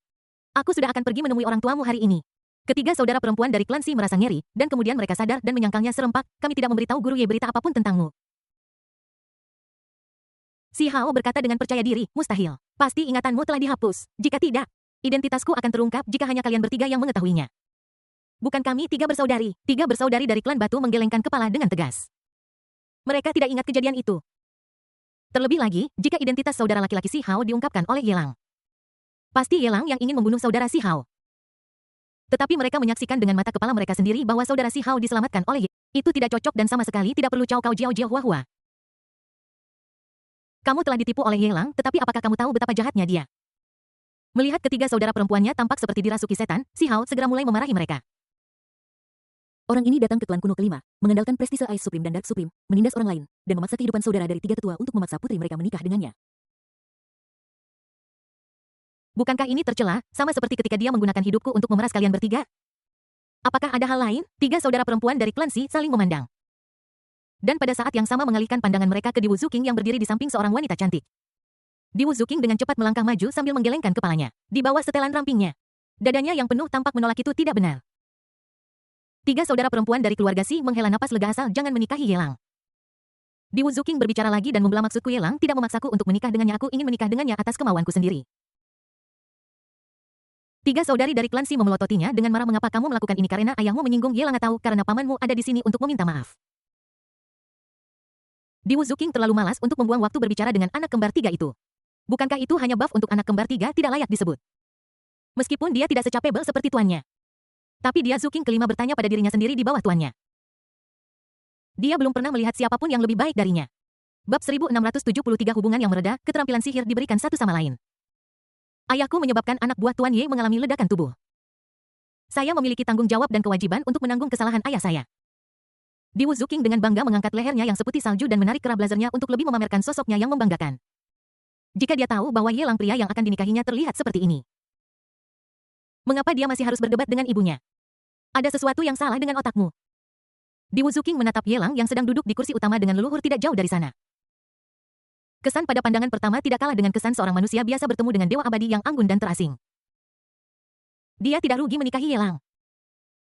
aku sudah akan pergi menemui orang tuamu hari ini. Ketiga saudara perempuan dari klan Xi merasa ngeri, dan kemudian mereka sadar dan menyangkalnya serempak. Kami tidak memberitahu guru Ye berita apapun tentangmu. Shi Hao berkata dengan percaya diri, mustahil. Pasti ingatanmu telah dihapus. Jika tidak, identitasku akan terungkap jika hanya kalian bertiga yang mengetahuinya. Bukan kami tiga bersaudari. Tiga bersaudari dari klan batu menggelengkan kepala dengan tegas. Mereka tidak ingat kejadian itu. Terlebih lagi, jika identitas saudara laki-laki Shi Hao diungkapkan oleh Ye Lang. Pasti Ye Lang yang ingin membunuh saudara Shi Hao. Tetapi mereka menyaksikan dengan mata kepala mereka sendiri bahwa saudara Shi Hao diselamatkan oleh Ye. Itu tidak cocok dan sama sekali tidak perlu Cao Cao Jiao Jiao Hua Hua. Kamu telah ditipu oleh Ye Lang, tetapi apakah kamu tahu betapa jahatnya dia? Melihat ketiga saudara perempuannya tampak seperti dirasuki setan, Shi Hao segera mulai memarahi mereka. Orang ini datang ke klan kuno kelima, mengandalkan prestise Ice Supreme dan Dark Supreme, menindas orang lain, dan memaksa kehidupan saudara dari tiga tetua untuk memaksa putri mereka menikah dengannya. Bukankah ini tercela, sama seperti ketika dia menggunakan hidupku untuk memeras kalian bertiga? Apakah ada hal lain? Tiga saudara perempuan dari klan Xi saling memandang. Dan pada saat yang sama mengalihkan pandangan mereka ke Di Wuzuking yang berdiri di samping seorang wanita cantik. Di Wuzuking dengan cepat melangkah maju sambil menggelengkan kepalanya. Di bawah setelan rampingnya, dadanya yang penuh tampak menolak. Itu tidak benar. Tiga saudara perempuan dari keluarga Xi menghela napas lega. Asal jangan menikahi Ye Lang. Di Wuzuking berbicara lagi dan membelah. Maksudku Ye Lang tidak memaksaku untuk menikah dengannya. Aku ingin menikah dengannya atas kemauanku sendiri. Tiga saudari dari klan Xi memelototinya dengan marah. Mengapa kamu melakukan ini? Karena ayahmu menyinggung Ye Lang atau karena pamanmu ada di sini untuk meminta maaf? Di Wuzuking terlalu malas untuk membuang waktu berbicara dengan anak kembar tiga itu. Bukankah itu hanya buff untuk anak kembar tiga tidak layak disebut? Meskipun dia tidak secapable seperti tuannya. Tapi dia Zuking kelima bertanya pada dirinya sendiri di bawah tuannya. Dia belum pernah melihat siapapun yang lebih baik darinya. Bab 1673 hubungan yang mereda, keterampilan sihir diberikan satu sama lain. Ayahku menyebabkan anak buah Tuan Ye mengalami ledakan tubuh. Saya memiliki tanggung jawab dan kewajiban untuk menanggung kesalahan ayah saya. Di Wuzuking dengan bangga mengangkat lehernya yang seputih salju dan menarik kerah blazernya untuk lebih memamerkan sosoknya yang membanggakan. Jika dia tahu bahwa Ye Lang pria yang akan dinikahinya terlihat seperti ini. Mengapa dia masih harus berdebat dengan ibunya? Ada sesuatu yang salah dengan otakmu. Di Wuzuking menatap Ye Lang yang sedang duduk di kursi utama dengan leluhur tidak jauh dari sana. Kesan pada pandangan pertama tidak kalah dengan kesan seorang manusia biasa bertemu dengan dewa abadi yang anggun dan terasing. Dia tidak rugi menikahi Ye Lang.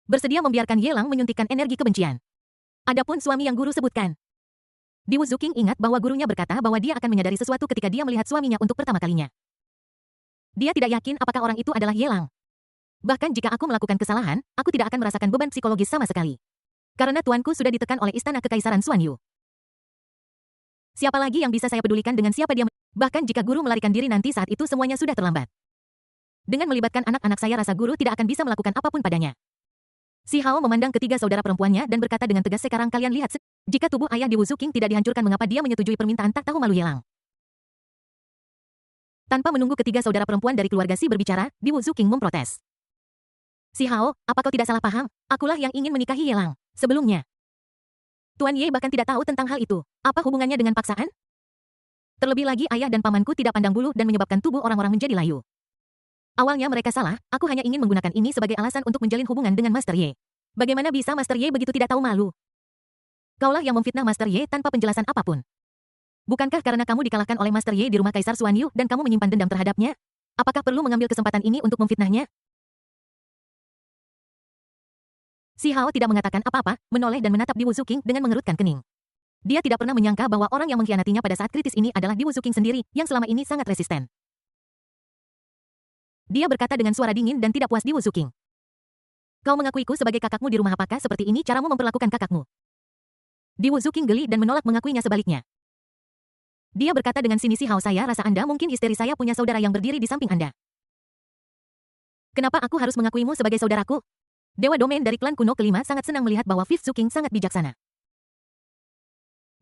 bersedia membiarkan Ye Lang menyuntikkan energi kebencian. Adapun suami yang guru sebutkan. Di Wu Zuqing ingat bahwa gurunya berkata bahwa dia akan menyadari sesuatu ketika dia melihat suaminya untuk pertama kalinya. Dia tidak yakin apakah orang itu adalah Ye Lang. Bahkan jika aku melakukan kesalahan, aku tidak akan merasakan beban psikologis sama sekali. Karena tuanku sudah ditekan oleh istana kekaisaran Xuan Yu. Siapa lagi yang bisa saya pedulikan dengan siapa dia? Bahkan jika guru melarikan diri nanti saat itu semuanya sudah terlambat. Dengan melibatkan anak-anak saya rasa guru tidak akan bisa melakukan apapun padanya. Si Hao memandang ketiga saudara perempuannya dan berkata dengan tegas, sekarang kalian lihat, jika tubuh ayah di Wu Zuqing tidak dihancurkan mengapa dia menyetujui permintaan tak tahu malu Ye Lang. Tanpa menunggu ketiga saudara perempuan dari keluarga Si berbicara, Di Wu Zuqing memprotes. Si Hao, apa kau tidak salah paham? Akulah yang ingin menikahi Ye Lang. Sebelumnya, Tuan Ye bahkan tidak tahu tentang hal itu. Apa hubungannya dengan paksaan? Terlebih lagi ayah dan pamanku tidak pandang bulu dan menyebabkan tubuh orang-orang menjadi layu. Awalnya mereka salah, aku hanya ingin menggunakan ini sebagai alasan untuk menjalin hubungan dengan Master Ye. Bagaimana bisa Master Ye begitu tidak tahu malu? Kaulah yang memfitnah Master Ye tanpa penjelasan apapun. Bukankah karena kamu dikalahkan oleh Master Ye di rumah Kaisar Xuan Yu dan kamu menyimpan dendam terhadapnya? Apakah perlu mengambil kesempatan ini untuk memfitnahnya? Si Hao tidak mengatakan apa-apa, menoleh dan menatap Di Wu Zuqing dengan mengerutkan kening. Dia tidak pernah menyangka bahwa orang yang mengkhianatinya pada saat kritis ini adalah Di Wu Zuqing sendiri, yang selama ini sangat resisten. Dia berkata dengan suara dingin dan tidak puas Di Wu Zuqing. Kau mengakuiku sebagai kakakmu di rumah apakah seperti ini caramu memperlakukan kakakmu? Di Wu Zuqing geli dan menolak mengakuinya sebaliknya. Dia berkata dengan sini, Si Hao, saya rasa Anda mungkin histeri, saya punya saudara yang berdiri di samping Anda. Kenapa aku harus mengakuimu sebagai saudaraku? Dewa Domain dari klan kuno kelima sangat senang melihat bahwa Fifth Zuqing sangat bijaksana.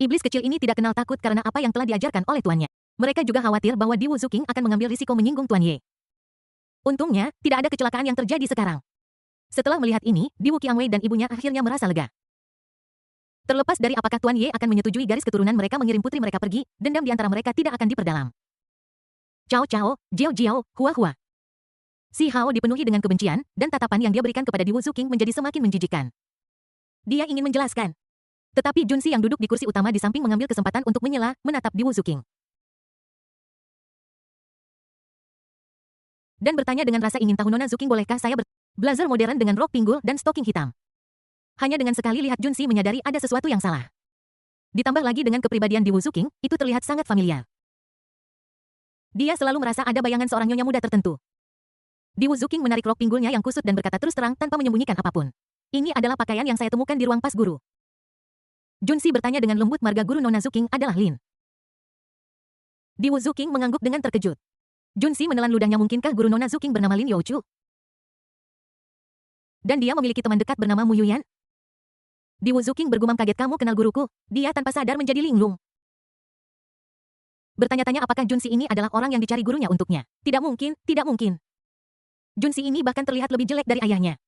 Iblis kecil ini tidak kenal takut karena apa yang telah diajarkan oleh tuannya. Mereka juga khawatir bahwa Di Wu Zuqing akan mengambil risiko menyinggung Tuan Ye. Untungnya, tidak ada kecelakaan yang terjadi sekarang. Setelah melihat ini, Di Wu Qiangwei dan ibunya akhirnya merasa lega. Terlepas dari apakah Tuan Ye akan menyetujui garis keturunan mereka mengirim putri mereka pergi, dendam di antara mereka tidak akan diperdalam. Cao Cao, Jiao Jiao, Hua Hua. Si Hao dipenuhi dengan kebencian, dan tatapan yang dia berikan kepada Di Wu Zuqing menjadi semakin menjijikkan. Dia ingin menjelaskan. Tetapi Junsi yang duduk di kursi utama di samping mengambil kesempatan untuk menyela, menatap Di Wu Zuqing. Dan bertanya dengan rasa ingin tahu, Nona Zuqing, bolehkah saya blazer modern dengan rok pinggul dan stocking hitam? Hanya dengan sekali lihat Junsi menyadari ada sesuatu yang salah. Ditambah lagi dengan kepribadian Di Wu Zuqing, itu terlihat sangat familiar. Dia selalu merasa ada bayangan seorang nyonya muda tertentu. Di Wu Zuqing menarik rok pinggulnya yang kusut dan berkata terus terang tanpa menyembunyikan apapun. Ini adalah pakaian yang saya temukan di ruang pas guru. Junsi bertanya dengan lembut, marga guru Nona Zuqing adalah Lin. Di Wu Zuqing mengangguk dengan terkejut. Junsi menelan ludahnya, mungkinkah guru Nona Zuqing bernama Lin Youchu? Dan dia memiliki teman dekat bernama Mu Yuyan? Di Wu Zuqing bergumam kaget, kamu kenal guruku? Dia tanpa sadar menjadi linglung. Bertanya-tanya apakah Junsi ini adalah orang yang dicari gurunya untuknya. Tidak mungkin, tidak mungkin. Junsi ini bahkan terlihat lebih jelek dari ayahnya.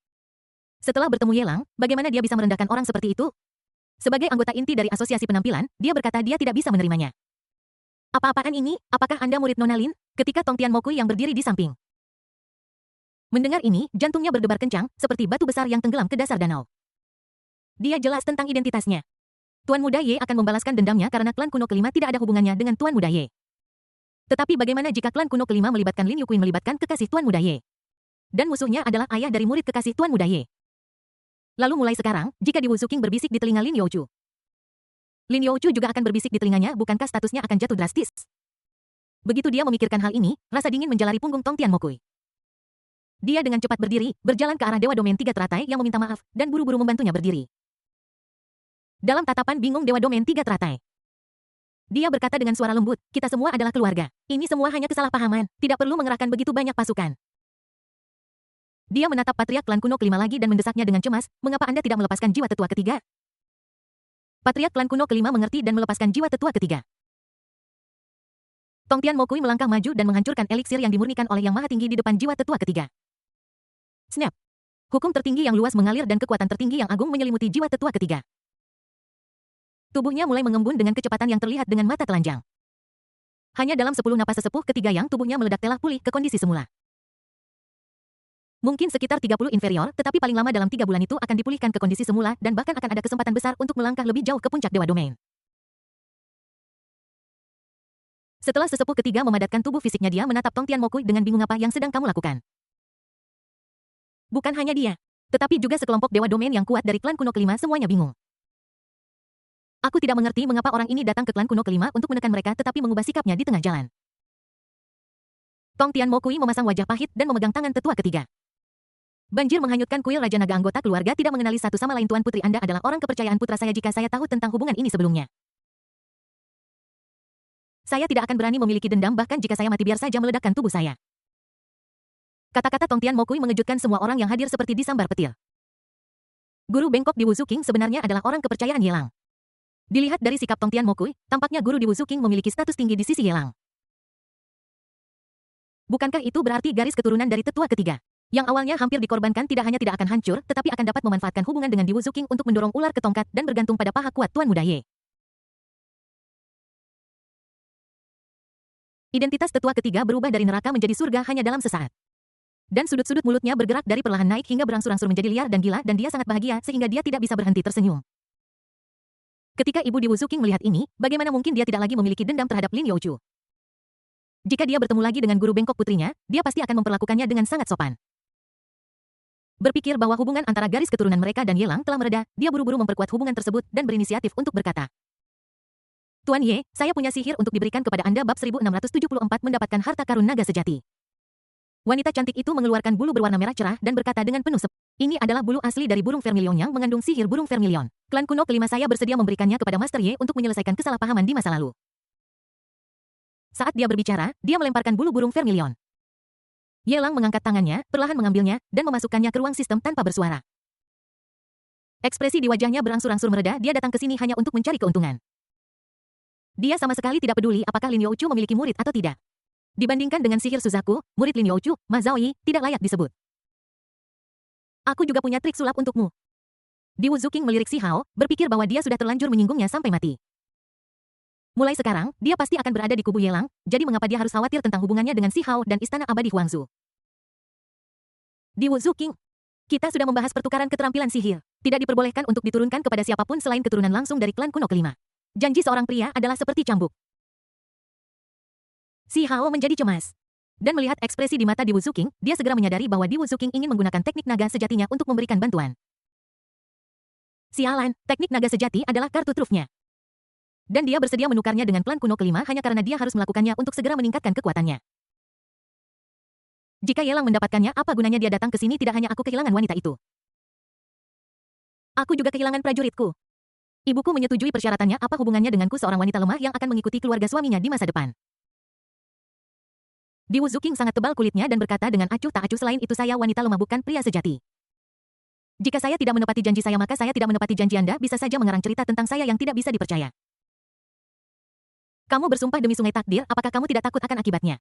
Setelah bertemu Ye Lang, bagaimana dia bisa merendahkan orang seperti itu? Sebagai anggota inti dari asosiasi penampilan, dia berkata dia tidak bisa menerimanya. Apa-apaan ini? Apakah Anda murid Nona Lin? Ketika Tong Tianmokui yang berdiri di samping. Mendengar ini, jantungnya berdebar kencang, seperti batu besar yang tenggelam ke dasar danau. Dia jelas tentang identitasnya. Tuan Muda Ye akan membalaskan dendamnya karena klan kuno kelima tidak ada hubungannya dengan Tuan Muda Ye. Tetapi bagaimana jika klan kuno kelima melibatkan Lin Yuquin melibatkan kekasih Tuan Muda Ye? Dan musuhnya adalah ayah dari murid kekasih Tuan Muda Ye. Lalu mulai sekarang, jika Di Wu Zuqing berbisik di telinga Lin Youchu, Lin Youchu juga akan berbisik di telinganya, bukankah statusnya akan jatuh drastis? Begitu dia memikirkan hal ini, rasa dingin menjalari punggung Tong Tianmokui. Dia dengan cepat berdiri, berjalan ke arah Dewa Domain Tiga Teratai yang meminta maaf, dan buru-buru membantunya berdiri. Dalam tatapan bingung Dewa Domain Tiga Teratai, dia berkata dengan suara lembut, kita semua adalah keluarga. Ini semua hanya kesalahpahaman, tidak perlu mengerahkan begitu banyak pasukan. Dia menatap patriark klan kuno kelima lagi dan mendesaknya dengan cemas, mengapa Anda tidak melepaskan jiwa tetua ketiga? Patriark klan kuno kelima mengerti dan melepaskan jiwa tetua ketiga. Tong Tianmokui melangkah maju dan menghancurkan eliksir yang dimurnikan oleh Yang Maha Tinggi di depan jiwa tetua ketiga. Snap! Hukum tertinggi yang luas mengalir dan kekuatan tertinggi yang agung menyelimuti jiwa tetua ketiga. Tubuhnya mulai mengembun dengan kecepatan yang terlihat dengan mata telanjang. Hanya dalam 10 napas sesepuh ketiga yang tubuhnya meledak telah pulih ke kondisi semula. Mungkin sekitar 30 inferior, tetapi paling lama dalam 3 bulan itu akan dipulihkan ke kondisi semula dan bahkan akan ada kesempatan besar untuk melangkah lebih jauh ke puncak Dewa Domain. Setelah sesepuh ketiga memadatkan tubuh fisiknya, dia menatap Tong Tianmokui dengan bingung, apa yang sedang kamu lakukan? Bukan hanya dia. Tetapi juga sekelompok dewa domain yang kuat dari klan kuno kelima semuanya bingung. Aku tidak mengerti mengapa orang ini datang ke klan kuno kelima untuk menekan mereka tetapi mengubah sikapnya di tengah jalan. Tong Tian Mo Kui memasang wajah pahit dan memegang tangan tetua ketiga. Banjir menghanyutkan kuil Raja Naga anggota keluarga tidak mengenali satu sama lain. Tuan Putri Anda adalah orang kepercayaan putra saya jika saya tahu tentang hubungan ini sebelumnya. Saya tidak akan berani memiliki dendam bahkan jika saya mati biar saja meledakkan tubuh saya. Kata-kata Tong Tian Mo Kui mengejutkan semua orang yang hadir seperti disambar petir. Guru bengkok di Wuzhu King sebenarnya adalah orang kepercayaan Yelang. Dilihat dari sikap Tong Tian Mo Kui, tampaknya guru di Wuzhu King memiliki status tinggi di sisi Yelang. Bukankah itu berarti garis keturunan dari tetua ketiga? Yang awalnya hampir dikorbankan tidak hanya tidak akan hancur, tetapi akan dapat memanfaatkan hubungan dengan di Wuzhu King untuk mendorong ular ke tongkat dan bergantung pada paha kuat Tuan Muda Ye. Identitas tetua ketiga berubah dari neraka menjadi surga hanya dalam sesaat. Dan sudut-sudut mulutnya bergerak dari perlahan naik hingga berangsur-angsur menjadi liar dan gila dan dia sangat bahagia sehingga dia tidak bisa berhenti tersenyum. Ketika ibu di Wuzhu King melihat ini, bagaimana mungkin dia tidak lagi memiliki dendam terhadap Lin Youchu? Jika dia bertemu lagi dengan guru bengkok putrinya, dia pasti akan memperlakukannya dengan sangat sopan. Berpikir bahwa hubungan antara garis keturunan mereka dan Yelang telah mereda, dia buru-buru memperkuat hubungan tersebut dan berinisiatif untuk berkata, Tuan Ye, saya punya sihir untuk diberikan kepada Anda bab 1674 mendapatkan harta karun naga sejati. Wanita cantik itu mengeluarkan bulu berwarna merah cerah dan berkata dengan penuh ini adalah bulu asli dari burung vermilion yang mengandung sihir burung vermilion. Klan kuno kelima saya bersedia memberikannya kepada Master Ye untuk menyelesaikan kesalahpahaman di masa lalu. Saat dia berbicara, dia melemparkan bulu burung vermilion. Yelang mengangkat tangannya, perlahan mengambilnya, dan memasukkannya ke ruang sistem tanpa bersuara. Ekspresi di wajahnya berangsur-angsur mereda, dia datang ke sini hanya untuk mencari keuntungan. Dia sama sekali tidak peduli apakah Lin Youchu memiliki murid atau tidak. Dibandingkan dengan sihir Suzaku, murid Lin Youchu, Ma Zhaoyi, tidak layak disebut. Aku juga punya trik sulap untukmu. Di Wuzhu King melirik Si Hao, berpikir bahwa dia sudah terlanjur menyinggungnya sampai mati. Mulai sekarang, dia pasti akan berada di kubu Yelang, jadi mengapa dia harus khawatir tentang hubungannya dengan Si Hao dan Istana Abadi Huangzu? Di Wuzhu King, kita sudah membahas pertukaran keterampilan sihir. Tidak diperbolehkan untuk diturunkan kepada siapapun selain keturunan langsung dari klan kuno kelima. Janji seorang pria adalah seperti cambuk. Si Hao menjadi cemas. Dan melihat ekspresi di mata di Wuzhu King, dia segera menyadari bahwa di Wuzhu King ingin menggunakan teknik naga sejatinya untuk memberikan bantuan. Sialan, teknik naga sejati adalah kartu trufnya. Dan dia bersedia menukarnya dengan klan kuno kelima hanya karena dia harus melakukannya untuk segera meningkatkan kekuatannya. Jika Yelang mendapatkannya, apa gunanya dia datang ke sini? Tidak hanya aku kehilangan wanita itu. Aku juga kehilangan prajuritku. Ibuku menyetujui persyaratannya. Apa hubungannya denganku, seorang wanita lemah yang akan mengikuti keluarga suaminya di masa depan? Di Wuzhu King sangat tebal kulitnya dan berkata dengan acuh tak acuh, selain itu saya wanita lemah bukan pria sejati. Jika saya tidak menepati janji saya maka saya tidak menepati janji Anda, bisa saja mengarang cerita tentang saya yang tidak bisa dipercaya. Kamu bersumpah demi sungai takdir, apakah kamu tidak takut akan akibatnya?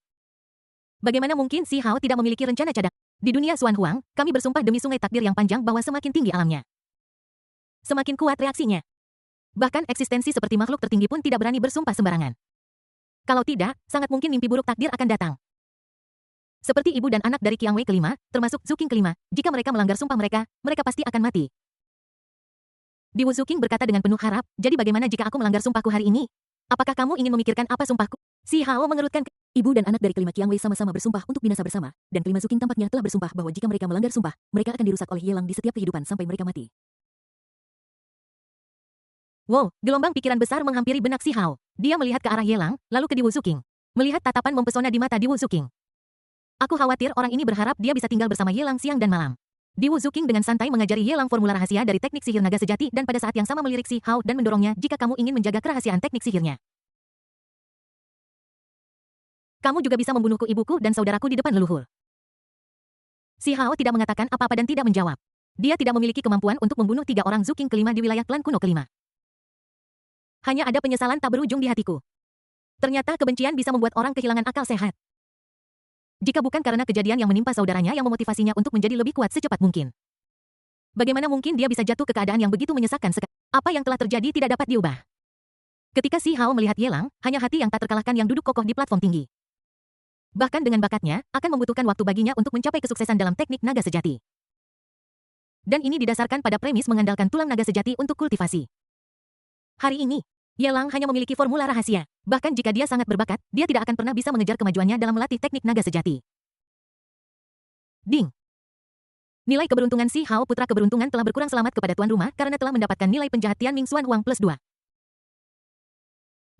Bagaimana mungkin Si Hao tidak memiliki rencana cadangan? Di dunia Xuan Huang, kami bersumpah demi sungai takdir yang panjang bahwa semakin tinggi alamnya, semakin kuat reaksinya. Bahkan eksistensi seperti makhluk tertinggi pun tidak berani bersumpah sembarangan. Kalau tidak, sangat mungkin mimpi buruk takdir akan datang. Seperti ibu dan anak dari Qiang Wei kelima, termasuk Zhu King kelima, jika mereka melanggar sumpah mereka, mereka pasti akan mati. Di Wuzhu King berkata dengan penuh harap, jadi bagaimana jika aku melanggar sumpahku hari ini? Apakah kamu ingin memikirkan apa sumpahku? Si Hao mengerutkan ibu dan anak dari kelima Qiang Wei sama-sama bersumpah untuk binasa bersama, dan kelima Zhu King tampaknya telah bersumpah bahwa jika mereka melanggar sumpah, mereka akan dirusak oleh Yelang di setiap kehidupan sampai mereka mati. Wow, gelombang pikiran besar menghampiri benak Si Hao. Dia melihat ke arah Yelang, lalu ke di Wuzhu King. Melihat tatapan mempesona di mata di Wuzhu King. Aku khawatir orang ini berharap dia bisa tinggal bersama Yelang siang dan malam. Di Wuzhu King dengan santai mengajari Yelang formula rahasia dari teknik sihir naga sejati dan pada saat yang sama melirik Si Hao dan mendorongnya jika kamu ingin menjaga kerahasiaan teknik sihirnya. Kamu juga bisa membunuhku, ibuku dan saudaraku di depan leluhur. Si Hao tidak mengatakan apa-apa dan tidak menjawab. Dia tidak memiliki kemampuan untuk membunuh 3 orang Zhu King kelima di wilayah klan kuno kelima. Hanya ada penyesalan tak berujung di hatiku. Ternyata kebencian bisa membuat orang kehilangan akal sehat. Jika bukan karena kejadian yang menimpa saudaranya yang memotivasinya untuk menjadi lebih kuat secepat mungkin. Bagaimana mungkin dia bisa jatuh ke keadaan yang begitu menyesakkan sekali? Apa yang telah terjadi tidak dapat diubah. Ketika Si Hao melihat Yelang, hanya hati yang tak terkalahkan yang duduk kokoh di platform tinggi. Bahkan dengan bakatnya, akan membutuhkan waktu baginya untuk mencapai kesuksesan dalam teknik naga sejati. Dan ini didasarkan pada premis mengandalkan tulang naga sejati untuk kultivasi. Hari ini, Yelang hanya memiliki formula rahasia. Bahkan jika dia sangat berbakat, dia tidak akan pernah bisa mengejar kemajuannya dalam melatih teknik naga sejati. Ding! Nilai keberuntungan Si Hao Putra Keberuntungan telah berkurang. Selamat kepada tuan rumah karena telah mendapatkan nilai penjahat Tianming Xuan Huang plus 2. 0,0000000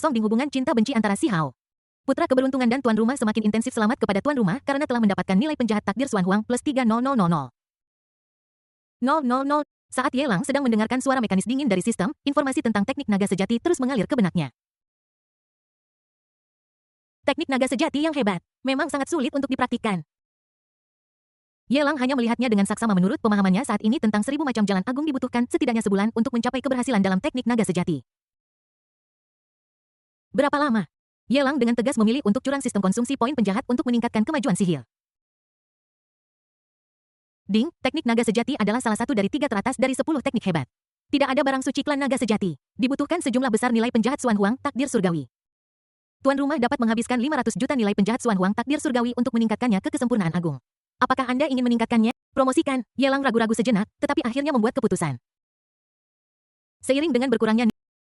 ding hubungan cinta benci antara Si Hao Putra Keberuntungan dan tuan rumah semakin intensif. Selamat kepada tuan rumah karena telah mendapatkan nilai penjahat takdir Xuan Huang plus 3,0000000. Saat Ye Lang sedang mendengarkan suara mekanis dingin dari sistem, informasi tentang teknik naga sejati terus mengalir ke benaknya. Teknik naga sejati yang hebat, memang sangat sulit untuk dipraktikkan. Ye Lang hanya melihatnya dengan saksama. Menurut pemahamannya saat ini tentang 1000 macam jalan agung dibutuhkan setidaknya sebulan untuk mencapai keberhasilan dalam teknik naga sejati. Berapa lama? Ye Lang dengan tegas memilih untuk curang sistem konsumsi poin penjahat untuk meningkatkan kemajuan sihir. Ding, teknik naga sejati adalah salah satu dari 3 teratas dari 10 teknik hebat. Tidak ada barang suci klan naga sejati. Dibutuhkan sejumlah besar nilai penjahat Xuan Huang takdir surgawi. Tuan rumah dapat menghabiskan 500 juta nilai penjahat Xuan Huang takdir surgawi untuk meningkatkannya ke kesempurnaan agung. Apakah Anda ingin meningkatkannya? Promosikan. Ye Lang ragu-ragu sejenak, tetapi akhirnya membuat keputusan. Seiring dengan berkurangnya